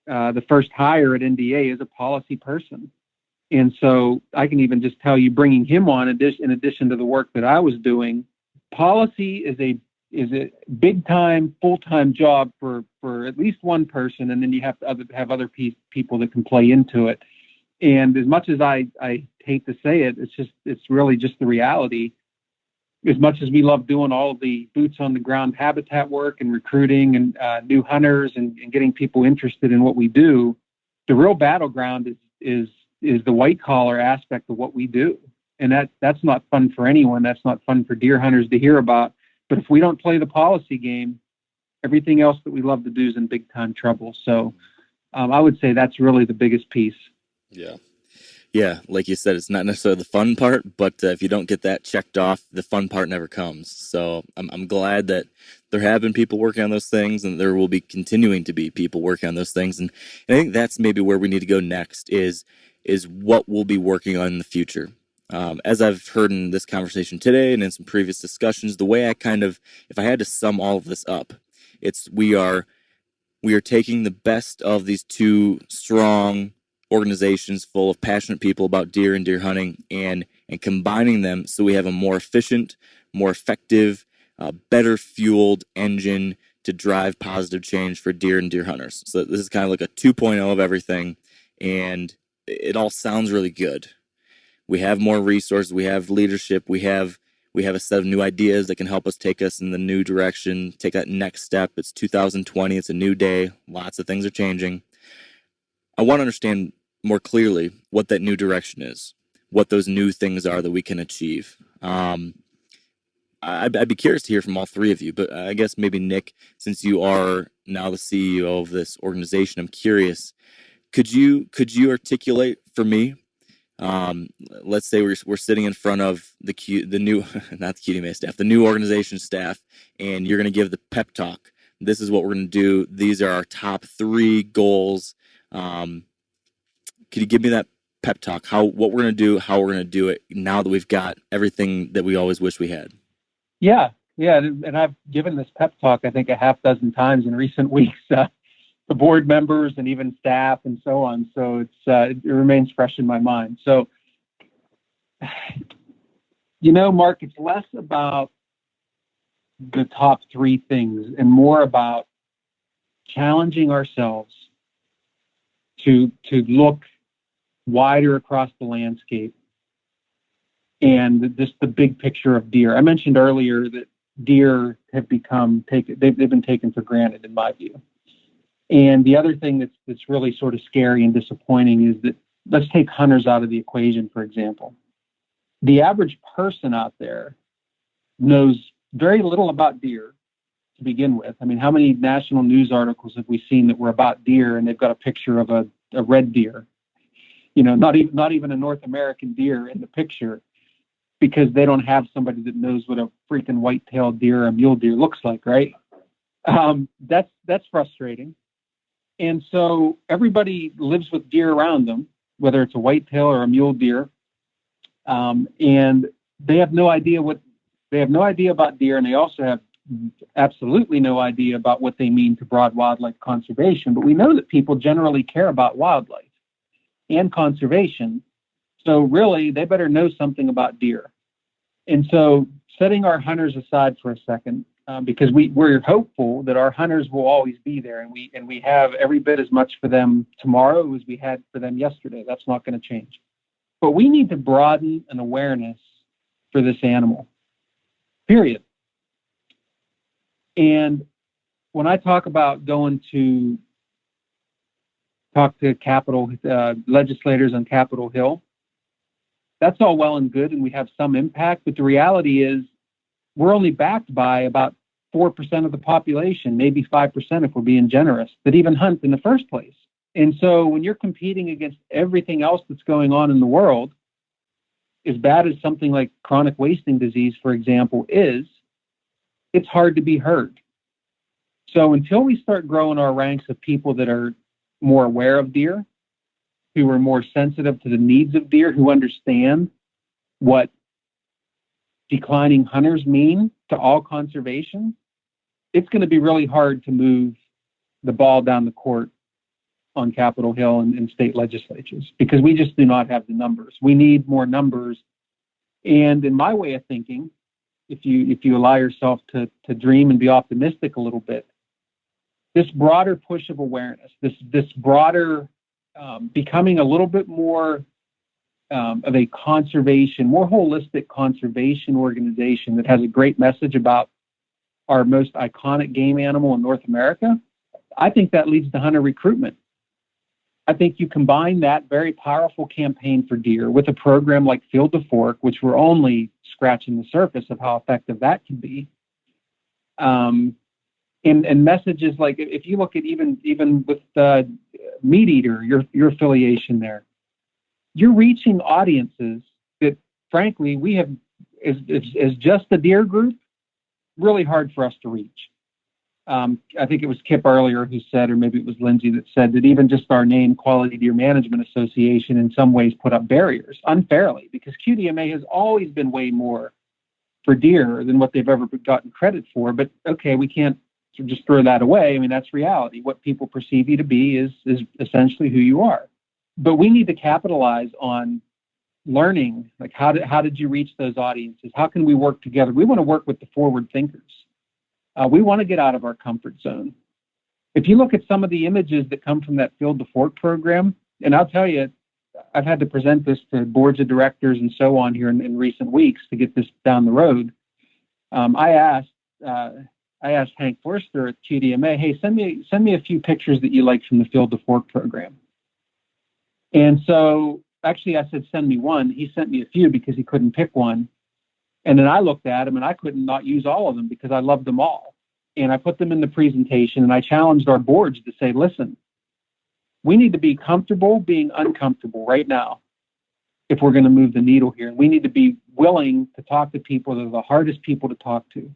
the first hire at NDA, is a policy person. And so I can even just tell you, bringing him on, in addition to the work that I was doing, policy is a big time, full-time job for at least one person. And then you have to have other people that can play into it. And as much as I hate to say it, it's really just the reality. As much as we love doing all of the boots on the ground habitat work and recruiting and new hunters and getting people interested in what we do, the real battleground is the white collar aspect of what we do. And that's not fun for anyone. That's not fun for deer hunters to hear about. But if we don't play the policy game, everything else that we love to do is in big time trouble. So I would say that's really the biggest piece. Yeah. Yeah, like you said, it's not necessarily the fun part, but if you don't get that checked off, the fun part never comes. So I'm glad that there have been people working on those things, and there will be continuing to be people working on those things. And I think that's maybe where we need to go next is what we'll be working on in the future. As I've heard in this conversation today and in some previous discussions, the way if I had to sum all of this up, we are taking the best of these two strong organizations full of passionate people about deer and deer hunting and combining them so we have a more efficient, more effective, better fueled engine to drive positive change for deer and deer hunters. So this is kind of like a 2.0 of everything, and it all sounds really good. We have more resources, we have leadership, we have a set of new ideas that can help us take us in the new direction, take that next step. It's 2020, it's a new day, lots of things are changing. I want to understand more clearly what that new direction is, what those new things are that we can achieve. I'd be curious to hear from all three of you, but I guess maybe Nick, since you are now the CEO of this organization, I'm curious, could you articulate for me, let's say we're sitting in front of the new, not the QDMA staff, the new organization staff, and you're going to give the pep talk. This is what we're going to do. These are our top 3 goals. Could you give me that pep talk? What we're going to do, how we're going to do it now that we've got everything that we always wish we had? Yeah. And I've given this pep talk, I think, a half dozen times in recent weeks, to board members and even staff and so on. So it remains fresh in my mind. So, Mark, it's less about the top 3 things and more about challenging ourselves to look wider across the landscape and just the big picture of deer. I mentioned earlier that deer have they've been taken for granted in my view. And the other thing that's really sort of scary and disappointing is that, let's take hunters out of the equation, for example. The average person out there knows very little about deer to begin with. I mean, how many national news articles have we seen that were about deer and they've got a picture of a red deer? Not even a North American deer in the picture, because they don't have somebody that knows what a freaking white-tailed deer or a mule deer looks like, right? That's frustrating. And so everybody lives with deer around them, whether it's a whitetail or a mule deer, and they have no idea about deer, and they also have absolutely no idea about what they mean to broad wildlife conservation. But we know that people generally care about wildlife and conservation, so really they better know something about deer. And so, setting our hunters aside for a second, because we're hopeful that our hunters will always be there, and we have every bit as much for them tomorrow as we had for them yesterday. That's not going to change. But we need to broaden an awareness for this animal, period. And when I talk about going to talk to legislators on Capitol Hill, that's all well and good, and we have some impact. But the reality is we're only backed by about 4% of the population, maybe 5% if we're being generous, that even hunt in the first place. And so when you're competing against everything else that's going on in the world, as bad as something like chronic wasting disease, for example, is, it's hard to be heard. So until we start growing our ranks of people that are more aware of deer, who are more sensitive to the needs of deer, who understand what declining hunters mean to all conservation, it's going to be really hard to move the ball down the court on Capitol Hill and state legislatures, because we just do not have the numbers. We need more numbers. And in my way of thinking, if you allow yourself to dream and be optimistic a little bit, this broader push of awareness, this broader becoming a little bit more of a conservation, more holistic conservation organization that has a great message about our most iconic game animal in North America, I think that leads to hunter recruitment. I think you combine that very powerful campaign for deer with a program like Field to Fork, which we're only scratching the surface of how effective that can be. And messages like, if you look at even with Meat Eater, your affiliation there, you're reaching audiences that, frankly, we have, as just the deer group, really hard for us to reach. I think it was Kip earlier who said, or maybe it was Lindsay that said, that even just our name, Quality Deer Management Association, in some ways put up barriers unfairly, because QDMA has always been way more for deer than what they've ever gotten credit for. But okay, we can't just throw that away. I mean, that's reality. What people perceive you to be is essentially who you are. But we need to capitalize on learning, like how did you reach those audiences? How can we work together? We want to work with the forward thinkers. We want to get out of our comfort zone. If you look at some of the images that come from that Field to Fork program, and I'll tell you, I've had to present this to boards of directors and so on here in recent weeks to get this down the road. I asked Hank Forster at QDMA, hey, send me a few pictures that you like from the Field to Fork program. And so actually I said, send me one. He sent me a few because he couldn't pick one. And then I looked at them and I couldn't not use all of them because I loved them all. And I put them in the presentation and I challenged our boards to say, listen, we need to be comfortable being uncomfortable right now if we're going to move the needle here. And we need to be willing to talk to people that are the hardest people to talk to.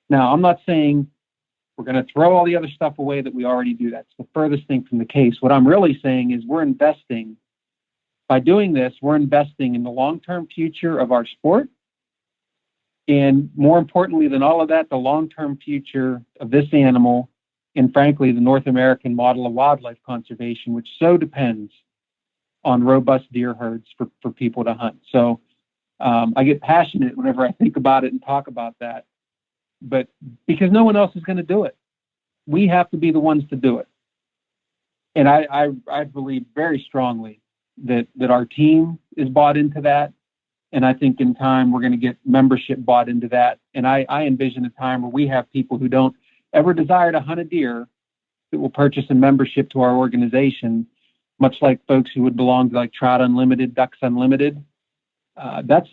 Now, I'm not saying we're going to throw all the other stuff away that we already do. That's the furthest thing from the case. What I'm really saying is we're investing. By doing this, we're investing in the long-term future of our sport. And more importantly than all of that, the long-term future of this animal and, frankly, the North American model of wildlife conservation, which so depends on robust deer herds for people to hunt. So I get passionate whenever I think about it and talk about that. But because no one else is going to do it, we have to be the ones to do it. And I believe very strongly that our team is bought into that. And I think in time, we're going to get membership bought into that. And I envision a time where we have people who don't ever desire to hunt a deer that will purchase a membership to our organization, much like folks who would belong to like Trout Unlimited, Ducks Unlimited. That's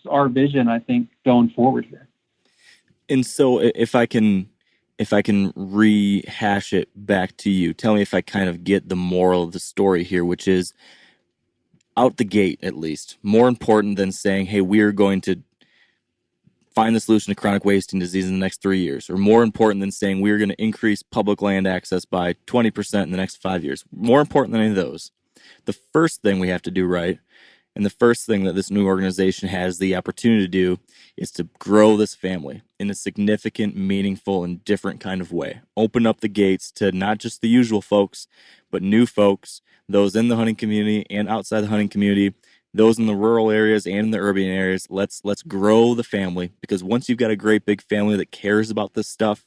our vision, I think, going forward here. And so if I can rehash it back to you, tell me if I kind of get the moral of the story here, which is, out the gate, at least, more important than saying, hey, we're going to find the solution to chronic wasting disease in the next 3 years, or more important than saying we're going to increase public land access by 20% in the next 5 years. More important than any of those, the first thing we have to do right, and the first thing that this new organization has the opportunity to do, is to grow this family in a significant, meaningful, and different kind of way. Open up the gates to not just the usual folks, but new folks, those in the hunting community and outside the hunting community, those in the rural areas and in the urban areas. Let's grow the family, because once you've got a great big family that cares about this stuff,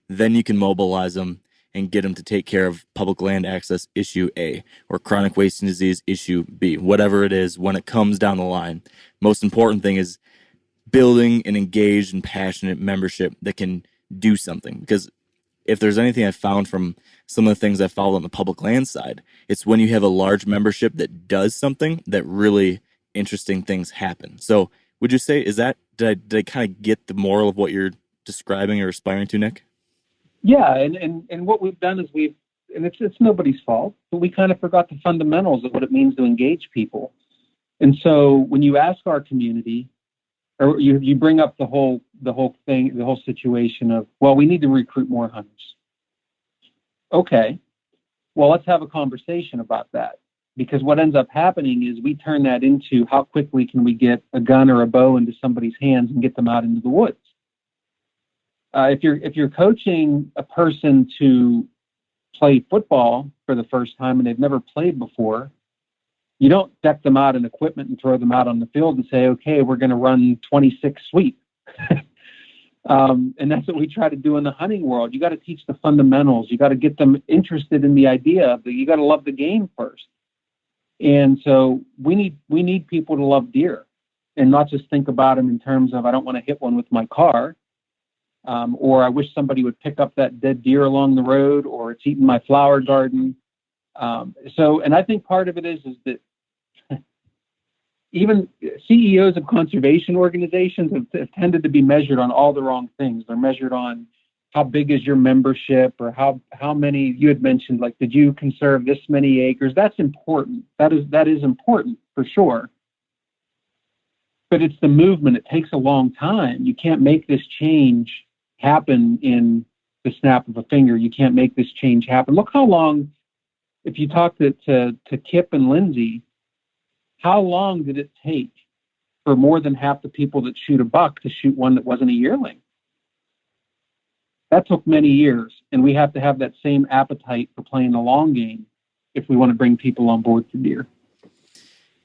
then you can mobilize them and get them to take care of public land access issue A, or chronic wasting disease issue B, whatever it is when it comes down the line. Most important thing is building an engaged and passionate membership that can do something. Because if there's anything I've found from some of the things I followed on the public land side, it's when you have a large membership that does something that really interesting things happen. So would you say, did I kind of get the moral of what you're describing or aspiring to, Nick? Yeah, and what we've done is and it's nobody's fault, but we kind of forgot the fundamentals of what it means to engage people. And so when you ask our community, or you bring up the whole situation of, well, we need to recruit more hunters. Okay, well, let's have a conversation about that, because what ends up happening is we turn that into how quickly can we get a gun or a bow into somebody's hands and get them out into the woods. If you're coaching a person to play football for the first time and they've never played before, you don't deck them out in equipment and throw them out on the field and say, okay, we're going to run 26 sweep. And that's what we try to do in the hunting world. You got to teach the fundamentals. You got to get them interested in the idea that you got to love the game first. And so we need people to love deer and not just think about them in terms of, I don't want to hit one with my car. Or I wish somebody would pick up that dead deer along the road, or it's eating my flower garden. And I think part of it is that even CEOs of conservation organizations have tended to be measured on all the wrong things. They're measured on how big is your membership, or how many, you had mentioned, like, did you conserve this many acres? That's important. That is important for sure. But it's the movement. It takes a long time. You can't make this change happen in the snap of a finger. You can't make this change happen. Look how long, if you talk to Kip and Lindsay, how long did it take for more than half the people that shoot a buck to shoot one that wasn't a yearling? That took many years, and we have to have that same appetite for playing the long game if we want to bring people on board for deer.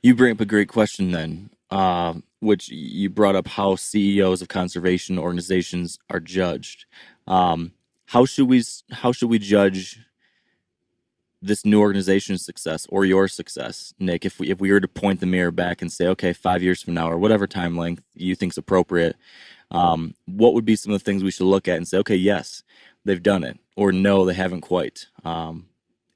You bring up a great question then, which you brought up how CEOs of conservation organizations are judged. How should we judge this new organization's success, or your success, Nick? If we were to point the mirror back and say, okay, 5 years from now, or whatever time length you think is appropriate, what would be some of the things we should look at and say, okay, yes, they've done it, or no, they haven't quite?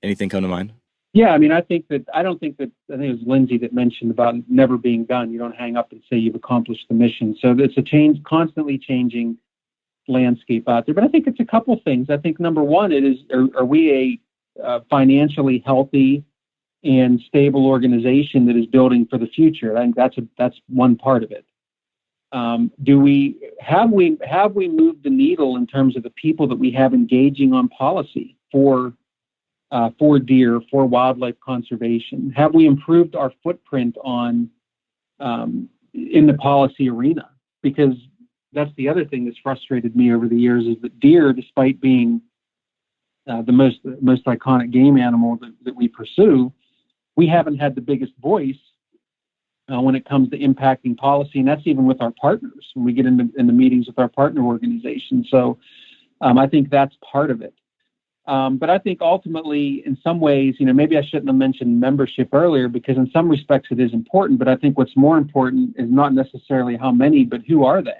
Anything come to mind? Yeah, I mean, I think it was Lindsay that mentioned about never being done. You don't hang up and say you've accomplished the mission. So it's a constantly changing landscape out there. But I think it's a couple things. I think number one, are we a financially healthy and stable organization that is building for the future? I think that's one part of it. Have we moved the needle in terms of the people that we have engaging on policy for deer, for wildlife conservation? Have we improved our footprint in the policy arena? Because that's the other thing that's frustrated me over the years, is that deer, despite being the most iconic game animal that we pursue, we haven't had the biggest voice when it comes to impacting policy, and that's even with our partners when we get in the meetings with our partner organizations. So I think that's part of it. But I think ultimately, in some ways, maybe I shouldn't have mentioned membership earlier, because in some respects it is important. But I think what's more important is not necessarily how many, but who are they?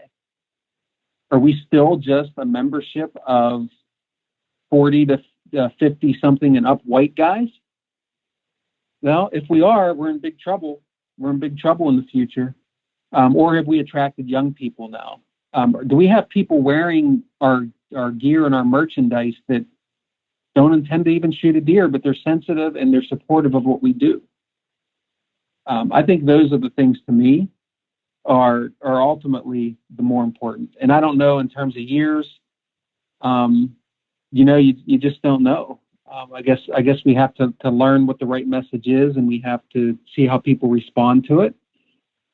Are we still just a membership of 40 to 50 something and up white guys? Well, if we are, we're in big trouble. We're in big trouble in the future. Or have we attracted young people now? Do we have people wearing our gear and our merchandise that don't intend to even shoot a deer, but they're sensitive and they're supportive of what we do? I think those are the things to me are ultimately the more important. And I don't know in terms of years, you just don't know. I guess we have to learn what the right message is, and we have to see how people respond to it.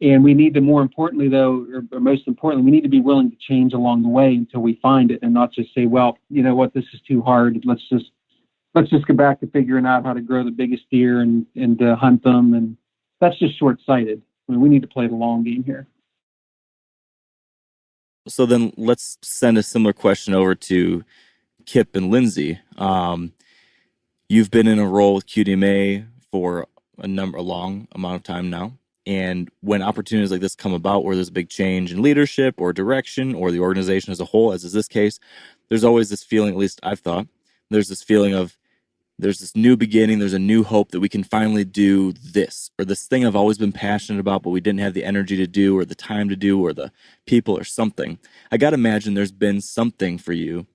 And we need to, more importantly, though, or most importantly, we need to be willing to change along the way until we find it, and not just say, well, you know what, this is too hard. Let's just get back to figuring out how to grow the biggest deer and hunt them. And that's just short-sighted. I mean, we need to play the long game here. So then let's send a similar question over to Kip and Lindsay. You've been in a role with QDMA for a long amount of time now. And when opportunities like this come about, where there's a big change in leadership or direction or the organization as a whole, as is this case, there's always this feeling, at least I've thought, there's this feeling of there's this new beginning, there's a new hope that we can finally do this, or this thing I've always been passionate about, but we didn't have the energy to do, or the time to do, or the people, or something. I got to imagine there's been something for you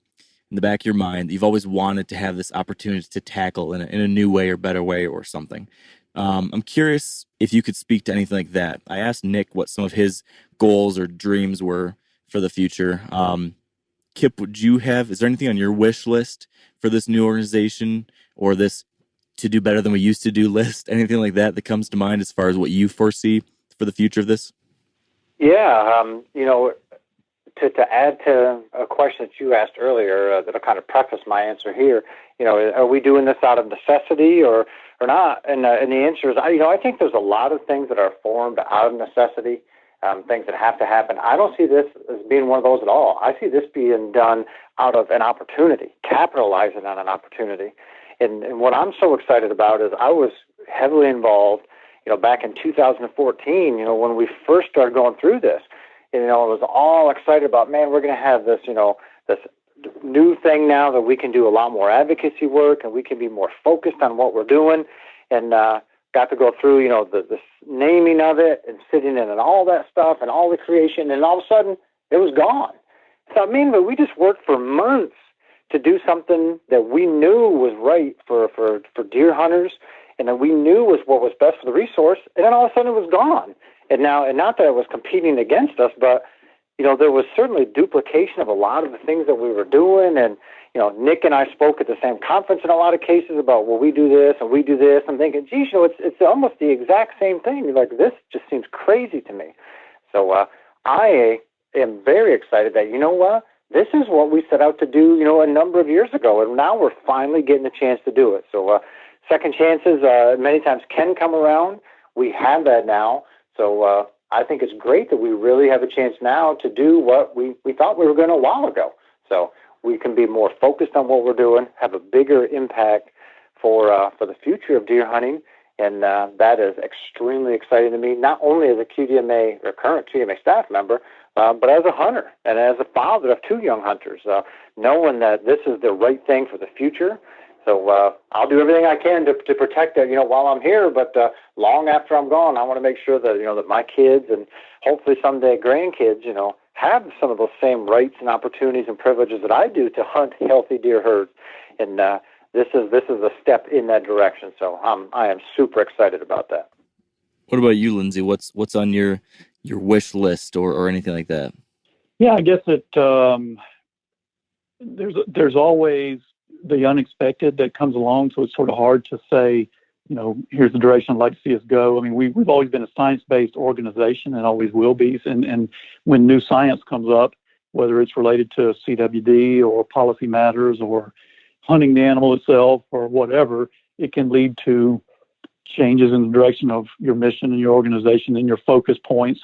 in the back of your mind that you've always wanted to have this opportunity to tackle in a new way or better way or something. I'm curious if you could speak to anything like that. I asked Nick what some of his goals or dreams were for the future. Kip, is there anything on your wish list for this new organization or this to do better than we used to do list? Anything like that comes to mind as far as what you foresee for the future of this? Yeah, to add to a question that you asked earlier, that'll kind of preface my answer here. Are we doing this out of necessity or not? And the answer is, I think there's a lot of things that are formed out of necessity, things that have to happen. I don't see this as being one of those at all. I see this being done out of an opportunity, capitalizing on an opportunity. And what I'm so excited about is I was heavily involved, back in 2014, when we first started going through this. I was all excited about, man, we're going to have this, this new thing now that we can do a lot more advocacy work and we can be more focused on what we're doing. And got to go through, the naming of it and sitting in and all that stuff and all the creation. And all of a sudden, it was gone. So, we just worked for months to do something that we knew was right for deer hunters and that we knew was what was best for the resource. And then all of a sudden, it was gone. And not that it was competing against us, but, there was certainly duplication of a lot of the things that we were doing. And, Nick and I spoke at the same conference in a lot of cases about, well, we do this and we do this. I'm thinking, geez, it's almost the exact same thing. Like, this just seems crazy to me. So I am very excited that, this is what we set out to do, a number of years ago. And now we're finally getting a chance to do it. So second chances many times can come around. We have that now. So I think it's great that we really have a chance now to do what we thought we were going to a while ago. So we can be more focused on what we're doing, have a bigger impact for the future of deer hunting, and that is extremely exciting to me, not only as a QDMA or current QDMA staff member, but as a hunter and as a father of two young hunters, knowing that this is the right thing for the future. So I'll do everything I can to protect it, while I'm here. But long after I'm gone, I want to make sure that, that my kids and hopefully someday grandkids, have some of those same rights and opportunities and privileges that I do to hunt healthy deer herds. And this is a step in that direction. So I am super excited about that. What about you, Lindsay? What's on your wish list or anything like that? Yeah, I guess that there's always the unexpected that comes along, so it's sort of hard to say, here's the direction I'd like to see us go. We've always been a science-based organization and always will be. And when new science comes up, whether it's related to CWD or policy matters or hunting the animal itself or whatever, it can lead to changes in the direction of your mission and your organization and your focus points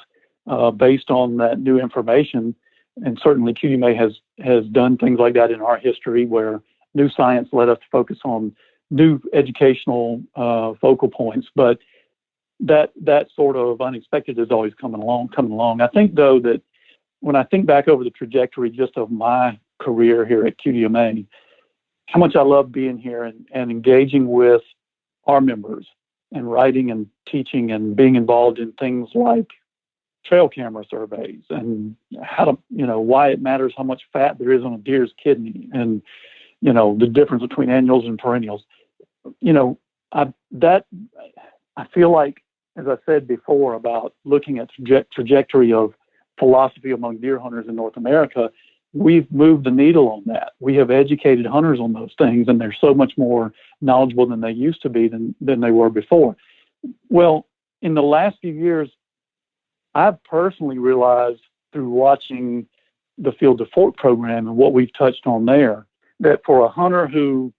based on that new information. And certainly QDMA has done things like that in our history where new science led us to focus on new educational focal points, but that sort of unexpected is always coming along. I think, though, that when I think back over the trajectory just of my career here at QDMA, how much I love being here and engaging with our members and writing and teaching and being involved in things like trail camera surveys and how to, why it matters how much fat there is on a deer's kidney and, the difference between annuals and perennials. I feel like as I said before, about looking at trajectory of philosophy among deer hunters in North America, we've moved the needle on that. We have educated hunters on those things, and they're so much more knowledgeable than they used to be than they were before. Well, in the last few years, I've personally realized through watching the Field to Fork program and what we've touched on there, that for a hunter who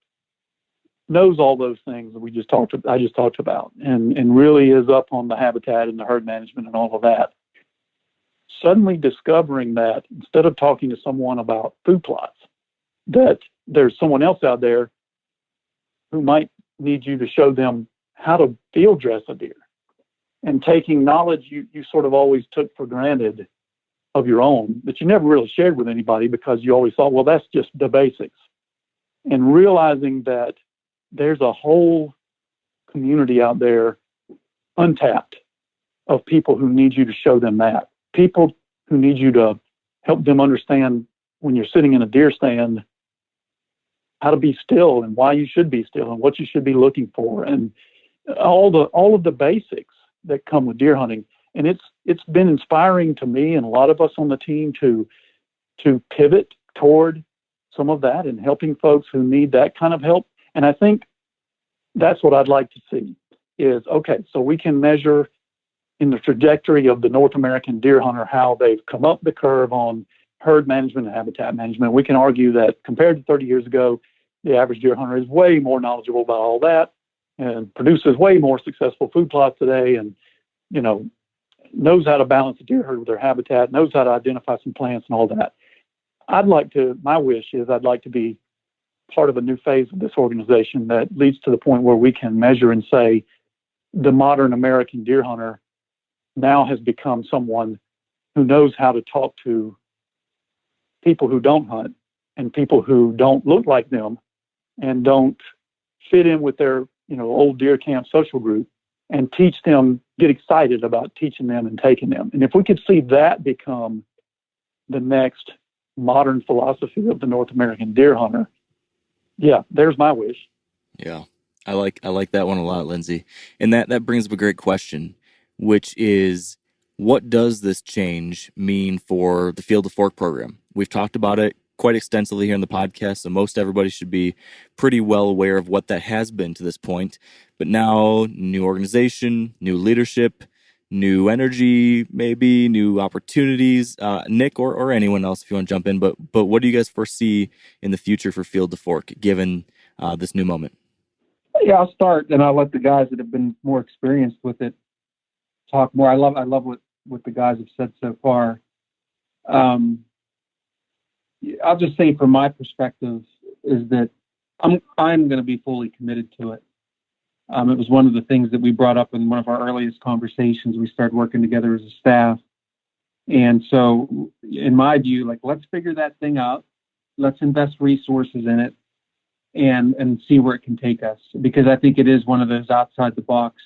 knows all those things that I just talked about, and really is up on the habitat and the herd management and all of that, suddenly discovering that instead of talking to someone about food plots, that there's someone else out there who might need you to show them how to field dress a deer, and taking knowledge you sort of always took for granted of your own that you never really shared with anybody because you always thought, well, that's just the basics. And realizing that there's a whole community out there untapped of people who need you to show them that. People who need you to help them understand when you're sitting in a deer stand how to be still and why you should be still and what you should be looking for, and all of the basics that come with deer hunting. And it's been inspiring to me and a lot of us on the team to pivot toward some of that and helping folks who need that kind of help. And I think that's what I'd like to see is, okay, so we can measure in the trajectory of the North American deer hunter how they've come up the curve on herd management and habitat management. We can argue that compared to 30 years ago, the average deer hunter is way more knowledgeable about all that and produces way more successful food plots today, and knows how to balance the deer herd with their habitat, knows how to identify some plants and all that. My wish is I'd like to be part of a new phase of this organization that leads to the point where we can measure and say the modern American deer hunter now has become someone who knows how to talk to people who don't hunt and people who don't look like them and don't fit in with their old deer camp social group, and teach them, get excited about teaching them and taking them. And if we could see that become the next modern philosophy of the North American deer hunter, yeah, there's my wish. Yeah, I like that one a lot, Lindsay. And that brings up a great question, which is, what does this change mean for the Field to Fork program? We've talked about it quite extensively here in the podcast, so most everybody should be pretty well aware of what that has been to this point. But now, new organization, new leadership, new energy, maybe new opportunities. Nick or anyone else, if you want to jump in. But what do you guys foresee in the future for Field to Fork, given this new moment? Yeah, I'll start, and I'll let the guys that have been more experienced with it talk more. I love what the guys have said so far. I'll just say from my perspective is that I'm going to be fully committed to it. It was one of the things that we brought up in one of our earliest conversations. We started working together as a staff. And so in my view, let's figure that thing out. Let's invest resources in it and see where it can take us. Because I think it is one of those outside the box.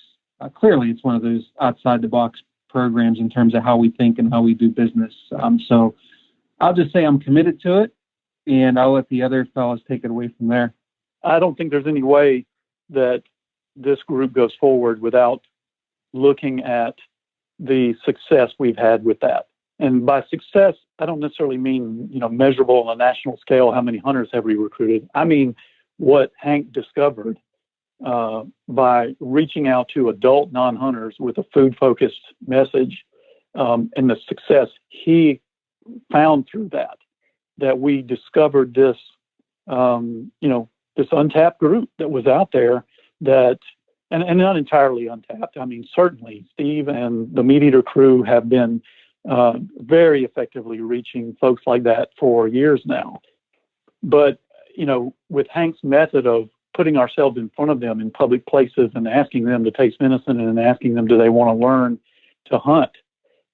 Clearly, it's one of those outside the box programs in terms of how we think and how we do business. So I'll just say I'm committed to it, and I'll let the other fellas take it away from there. I don't think there's any way that this group goes forward without looking at the success we've had with that. And by success, I don't necessarily mean, measurable on a national scale, how many hunters have we recruited. I mean, what Hank discovered by reaching out to adult non-hunters with a food-focused message, and the success he found through that we discovered this, this untapped group that was out there that, and not entirely untapped. I mean, certainly Steve and the Meat Eater crew have been very effectively reaching folks like that for years now. But, with Hank's method of putting ourselves in front of them in public places and asking them to taste venison and asking them, do they want to learn to hunt?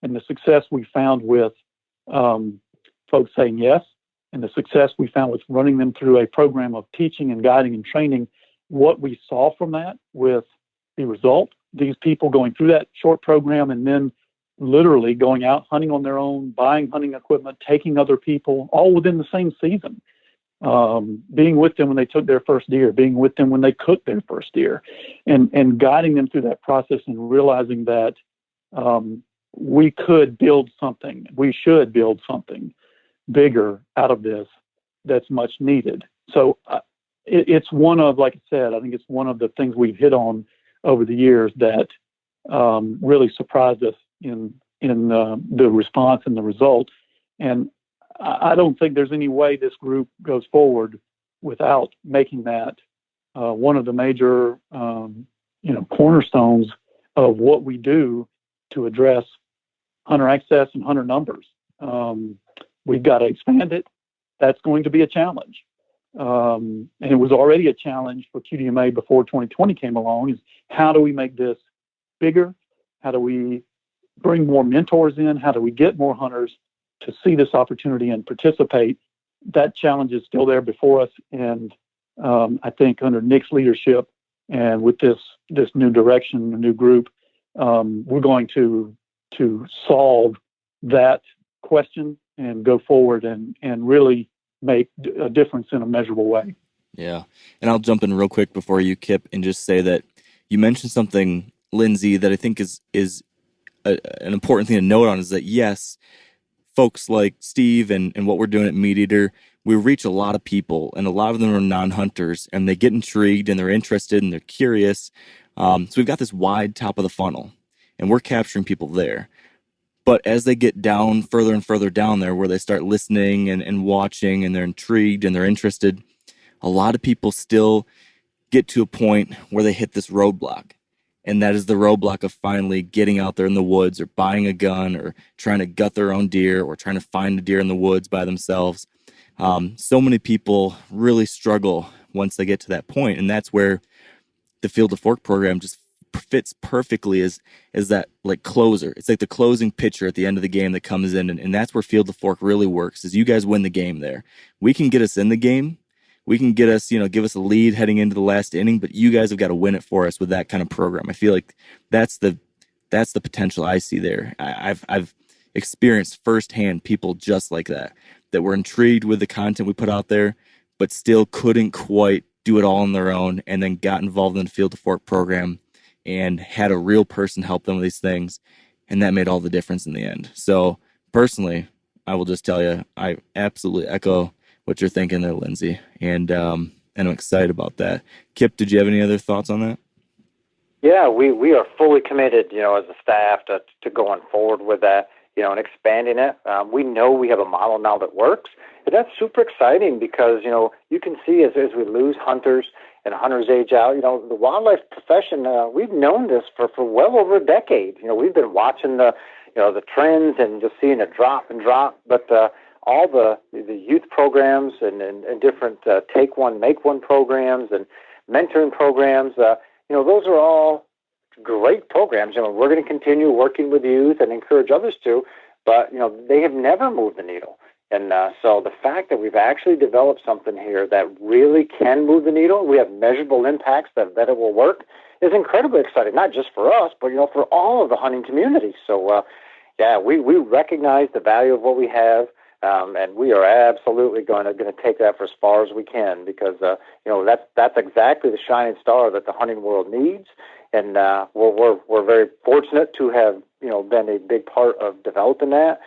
And the success we found with folks saying yes, and the success we found with running them through a program of teaching and guiding and training, what we saw from that with the result, these people going through that short program and then literally going out hunting on their own, buying hunting equipment, taking other people, all within the same season. being with them when they took their first deer, being with them when they cooked their first deer, and guiding them through that process and realizing that we could build something, we should build something bigger out of this that's much needed. So it's one of, like I said, I think it's one of the things we've hit on over the years that really surprised us in the response and the result. And I don't think there's any way this group goes forward without making that one of the major, cornerstones of what we do to address hunter access and hunter numbers. We've got to expand it. That's going to be a challenge. And it was already a challenge for QDMA before 2020 came along, is how do we make this bigger? How do we bring more mentors in? How do we get more hunters to see this opportunity and participate? That challenge is still there before us. And I think under Nick's leadership and with this new direction, a new group, we're going to solve that question and go forward and really make a difference in a measurable way. Yeah. And I'll jump in real quick before you, Kip, and just say that you mentioned something, Lindsay, that I think is an important thing to note on, is that, yes, folks like Steve and what we're doing at Meat Eater, we reach a lot of people, and a lot of them are non-hunters, and they get intrigued and they're interested and they're curious. So we've got this wide top of the funnel, and we're capturing people there. But as they get down further and further down there, where they start listening and watching, and they're intrigued and they're interested, a lot of people still get to a point where they hit this roadblock. And that is the roadblock of finally getting out there in the woods, or buying a gun, or trying to gut their own deer, or trying to find a deer in the woods by themselves. So many people really struggle once they get to that point. And that's where the Field to Fork program just fits perfectly as that like closer. It's like the closing pitcher at the end of the game that comes in. And that's where Field to Fork really works, is you guys win the game there. We can get us in the game. We can get us, give us a lead heading into the last inning, but you guys have got to win it for us with that kind of program. I feel like that's the potential I see there. I've experienced firsthand people just like that were intrigued with the content we put out there, but still couldn't quite do it all on their own, and then got involved in the Field to Fork program and had a real person help them with these things. And that made all the difference in the end. So personally, I will just tell you, I absolutely echo what you're thinking there, Lindsay. And I'm excited about that. Kip, did you have any other thoughts on that? Yeah, we are fully committed, as a staff to going forward with that, and expanding it. We know we have a model now that works. And that's super exciting because, you can see as we lose hunters and hunters age out, the wildlife profession, we've known this for well over a decade. We've been watching the trends and just seeing it drop and drop. But all the youth programs and different take one, make one programs and mentoring programs, those are all great programs. We're going to continue working with youth and encourage others to, but, they have never moved the needle. And so the fact that we've actually developed something here that really can move the needle, we have measurable impacts that it will work, is incredibly exciting, not just for us, but, for all of the hunting community. So, we recognize the value of what we have. And we are absolutely going to take that for as far as we can, because that's exactly the shining star that the hunting world needs, and we're very fortunate to have been a big part of developing that.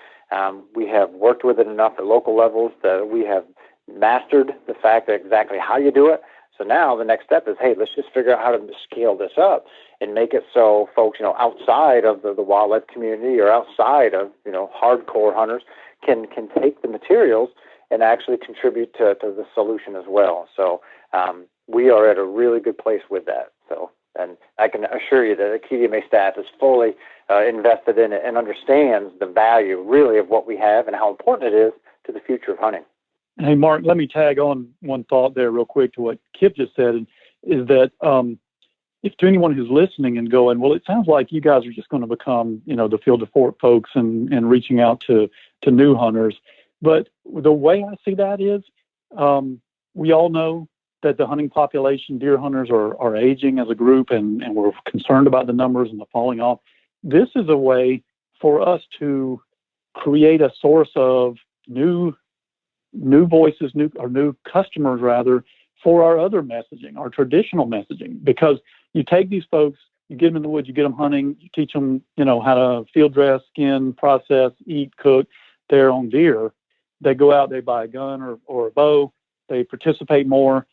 We have worked with it enough at local levels that we have mastered the fact that exactly how you do it. So now the next step is, hey, let's just figure out how to scale this up and make it so folks outside of the wildlife community or outside of hardcore hunters can take the materials and actually contribute to the solution as well. So we are at a really good place with that. So, and I can assure you that the QDMA staff is fully invested in it and understands the value really of what we have and how important it is to the future of hunting. Hey, Mark, let me tag on one thought there real quick to what Kip just said, is that if to anyone who's listening and going, well, it sounds like you guys are just going to become, the Field to Fork folks and reaching out to new hunters. But the way I see that is we all know that the hunting population, deer hunters are aging as a group, and we're concerned about the numbers and the falling off. This is a way for us to create a source of new new voices, new customers rather, for our other messaging, our traditional messaging. Because you take these folks, you get them in the woods, you get them hunting, you teach them, how to field dress, skin, process, eat, cook their own deer. They go out, they buy a gun or a bow, they participate more.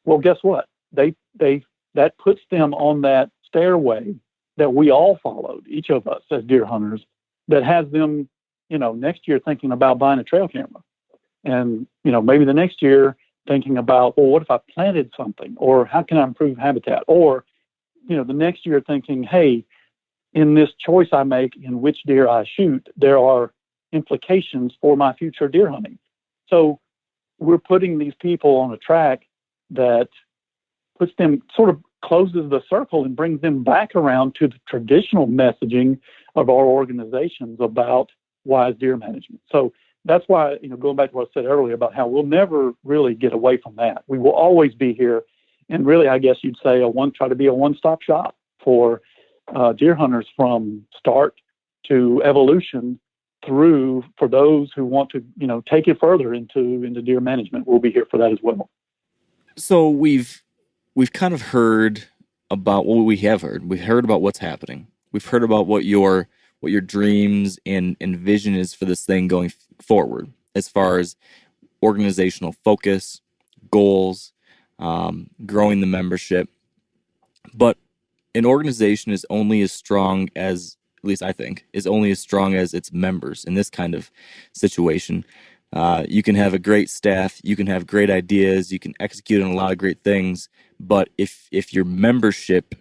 Well, guess what? That puts them on that stairway that we all followed, each of us as deer hunters, that has them, next year thinking about buying a trail camera. And, maybe the next year thinking about, well, what if I planted something? Or how can I improve habitat? Or, the next year thinking, hey, in this choice I make in which deer I shoot, there are implications for my future deer hunting. So we're putting these people on a track that puts them, sort of closes the circle and brings them back around to the traditional messaging of our organizations about wise deer management. So that's why, going back to what I said earlier about how we'll never really get away from that. We will always be here. And really, I guess you'd say try to be a one-stop shop for deer hunters from start to evolution through for those who want to, take it further into deer management. We'll be here for that as well. So we've kind of heard about what we have heard. We've heard about what's happening. We've heard about what your dreams and vision is for this thing going forward, as far as organizational focus, goals, growing the membership. But an organization is only as strong as, at least I think, is only as strong as its members in this kind of situation. You can have a great staff, you can have great ideas, you can execute on a lot of great things, but if your membership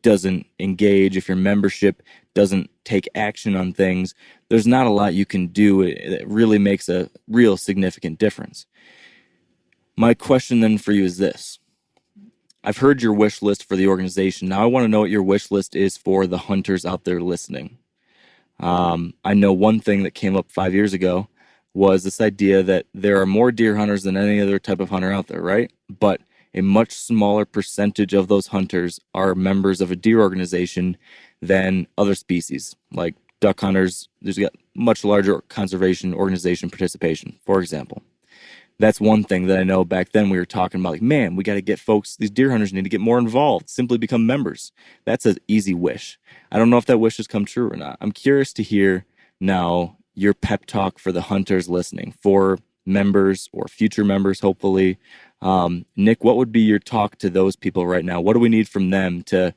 doesn't engage, if your membership doesn't take action on things, there's not a lot you can do that really makes a real significant difference. My question then for you is this. I've heard your wish list for the organization. Now I want to know what your wish list is for the hunters out there listening. I know one thing that came up 5 years ago was this idea that there are more deer hunters than any other type of hunter out there, right? But a much smaller percentage of those hunters are members of a deer organization than other species, like duck hunters. There's got much larger conservation organization participation, for example. That's one thing that I know back then we were talking about, like, man, we got to get folks, these deer hunters need to get more involved, simply become members. That's an easy wish. I don't know if that wish has come true or not. I'm curious to hear now your pep talk for the hunters listening, for members or future members, hopefully. Nick, what would be your talk to those people right now? What do we need from them to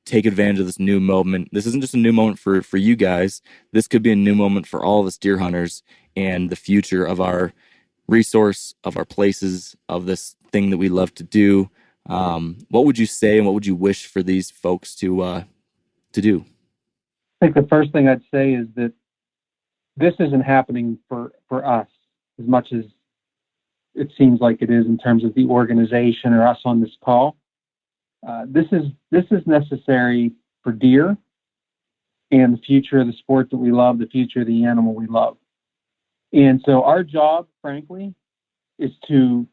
take advantage of this new moment? This isn't just a new moment for you guys. This could be a new moment for all of us deer hunters and the future of our resource, of our places, of this thing that we love to do. What would you say and what would you wish for these folks to do? I think the first thing I'd say is that this isn't happening for us as much as it seems like it is in terms of the organization or us on this call. This is necessary for deer and the future of the sport that we love, the future of the animal we love. And so our job, frankly, is to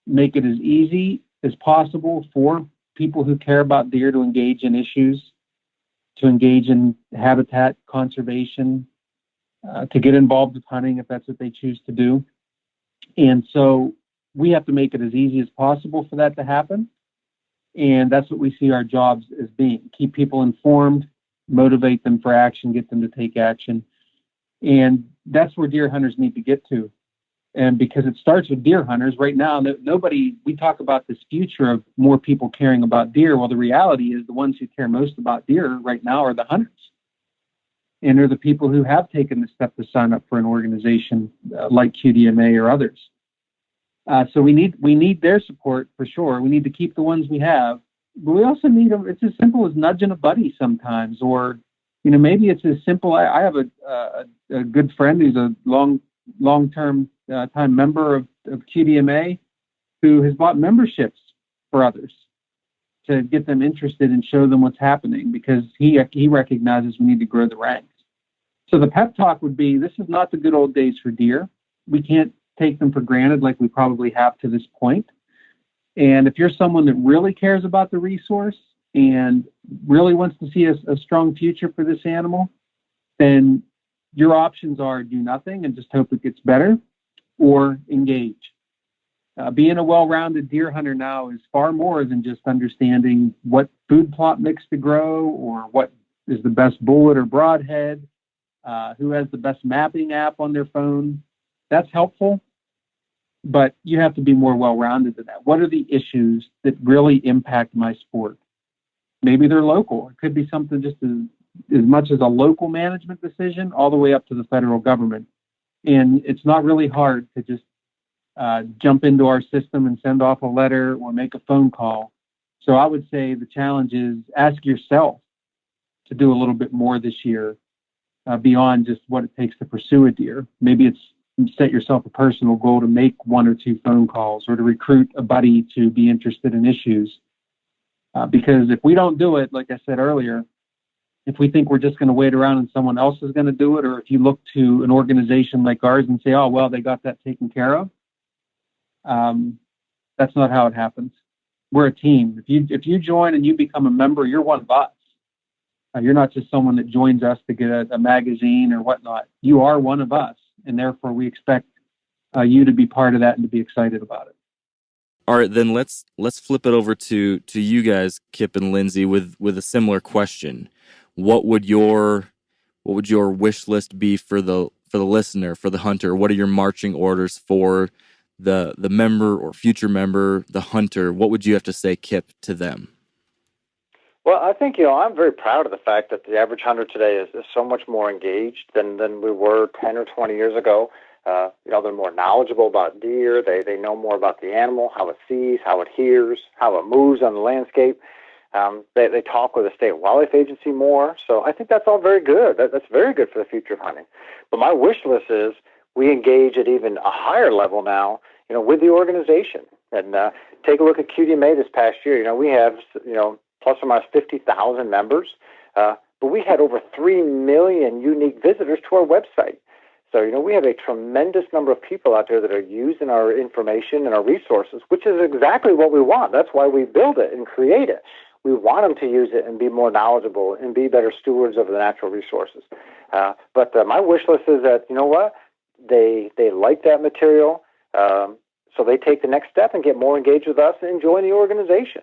make it as easy as possible for people who care about deer to engage in issues, to engage in habitat conservation, to get involved with hunting if that's what they choose to do. And so we have to make it as easy as possible for that to happen. And that's what we see our jobs as being. Keep people informed, motivate them for action, get them to take action. And that's where deer hunters need to get to. And because it starts with deer hunters right now, we talk about this future of more people caring about deer. Well, the reality is the ones who care most about deer right now are the hunters. And they're the people who have taken the step to sign up for an organization like QDMA or others. So we need their support for sure. We need to keep the ones we have, but we also need them. It's as simple as nudging a buddy sometimes, or maybe it's as simple. I have a good friend who's a long-term time member of QDMA who has bought memberships for others to get them interested and show them what's happening, because he recognizes we need to grow the ranks. So the pep talk would be, this is not the good old days for deer. We can't take them for granted like we probably have to this point. And if you're someone that really cares about the resource and really wants to see a strong future for this animal, then your options are do nothing and just hope it gets better, or engage. Being a well-rounded deer hunter now is far more than just understanding what food plot mix to grow or what is the best bullet or broadhead, who has the best mapping app on their phone. That's helpful, but you have to be more well-rounded than that. What are the issues that really impact my sport? Maybe they're local. It could be something just as much as a local management decision all the way up to the federal government. And it's not really hard to just jump into our system and send off a letter or make a phone call. So I would say the challenge is ask yourself to do a little bit more this year beyond just what it takes to pursue a deer. Maybe it's set yourself a personal goal to make 1 or 2 phone calls or to recruit a buddy to be interested in issues. Because if we don't do it, like I said earlier, if we think we're just going to wait around and someone else is going to do it, or if you look to an organization like ours and say, oh, well, they got that taken care of, that's not how it happens. We're a team. If you join and you become a member, you're one of us. You're not just someone that joins us to get a magazine or whatnot. You are one of us, and therefore we expect you to be part of that and to be excited about it. All right, then let's flip it over to you guys, Kip and Lindsay, with a similar question. What would your wish list be for the listener, for the hunter? What are your marching orders for the member or future member, the hunter? What would you have to say, Kip, to them? Well, I think, I'm very proud of the fact that the average hunter today is so much more engaged than we were 10 or 20 years ago. They're more knowledgeable about deer. They know more about the animal, how it sees, how it hears, how it moves on the landscape. They talk with the state wildlife agency more. So I think that's all very good. That's very good for the future of hunting. But my wish list is we engage at even a higher level now, with the organization. And take a look at QDMA this past year. We have, plus or minus 50,000 members, but we had over 3 million unique visitors to our website. So, we have a tremendous number of people out there that are using our information and our resources, which is exactly what we want. That's why we build it and create it. We want them to use it and be more knowledgeable and be better stewards of the natural resources. But my wish list is that, they like that material, so they take the next step and get more engaged with us and join the organization.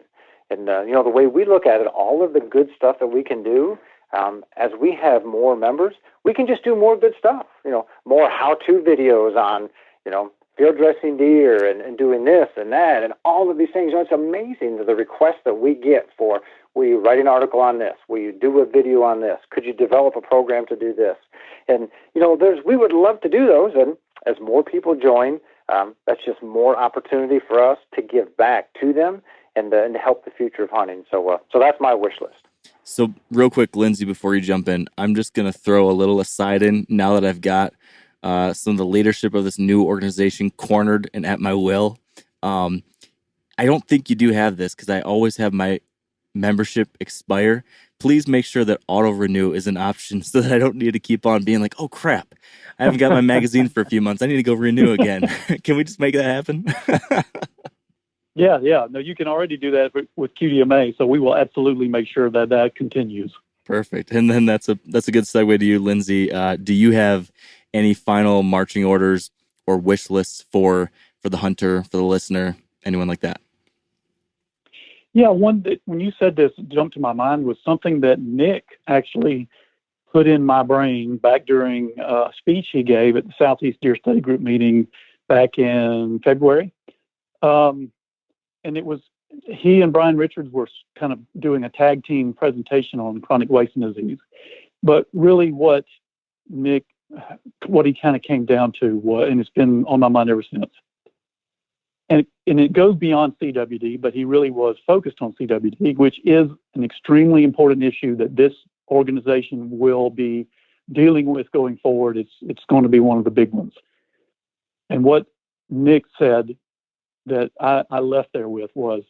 And, the way we look at it, all of the good stuff that we can do, as we have more members, we can just do more good stuff, more how-to videos on, field dressing deer and doing this and that and all of these things. It's amazing the requests that we get for, will you write an article on this? Will you do a video on this? Could you develop a program to do this? And, we would love to do those. And as more people join, that's just more opportunity for us to give back to them and to help the future of hunting. So that's my wish list. So real quick, Lindsay, before you jump in, I'm just going to throw a little aside in now that I've got some of the leadership of this new organization cornered and at my will. I don't think you do have this because I always have my membership expire. Please make sure that auto renew is an option so that I don't need to keep on being like, oh crap, I haven't got my magazine for a few months. I need to go renew again. Can we just make that happen? Yeah. No, you can already do that with QDMA, so we will absolutely make sure that continues. Perfect. And then that's a good segue to you, Lindsay. Do you have any final marching orders or wish lists for the hunter, for the listener, anyone like that? Yeah, one that when you said this jumped to my mind was something that Nick actually put in my brain back during a speech he gave at the Southeast Deer Study Group meeting back in February. And it was he and Brian Richards were kind of doing a tag team presentation on chronic wasting disease. But really what he kind of came down to was, and it's been on my mind ever since, and it goes beyond CWD, but he really was focused on CWD, which is an extremely important issue that this organization will be dealing with going forward. It's going to be one of the big ones. And what Nick said that I left there with was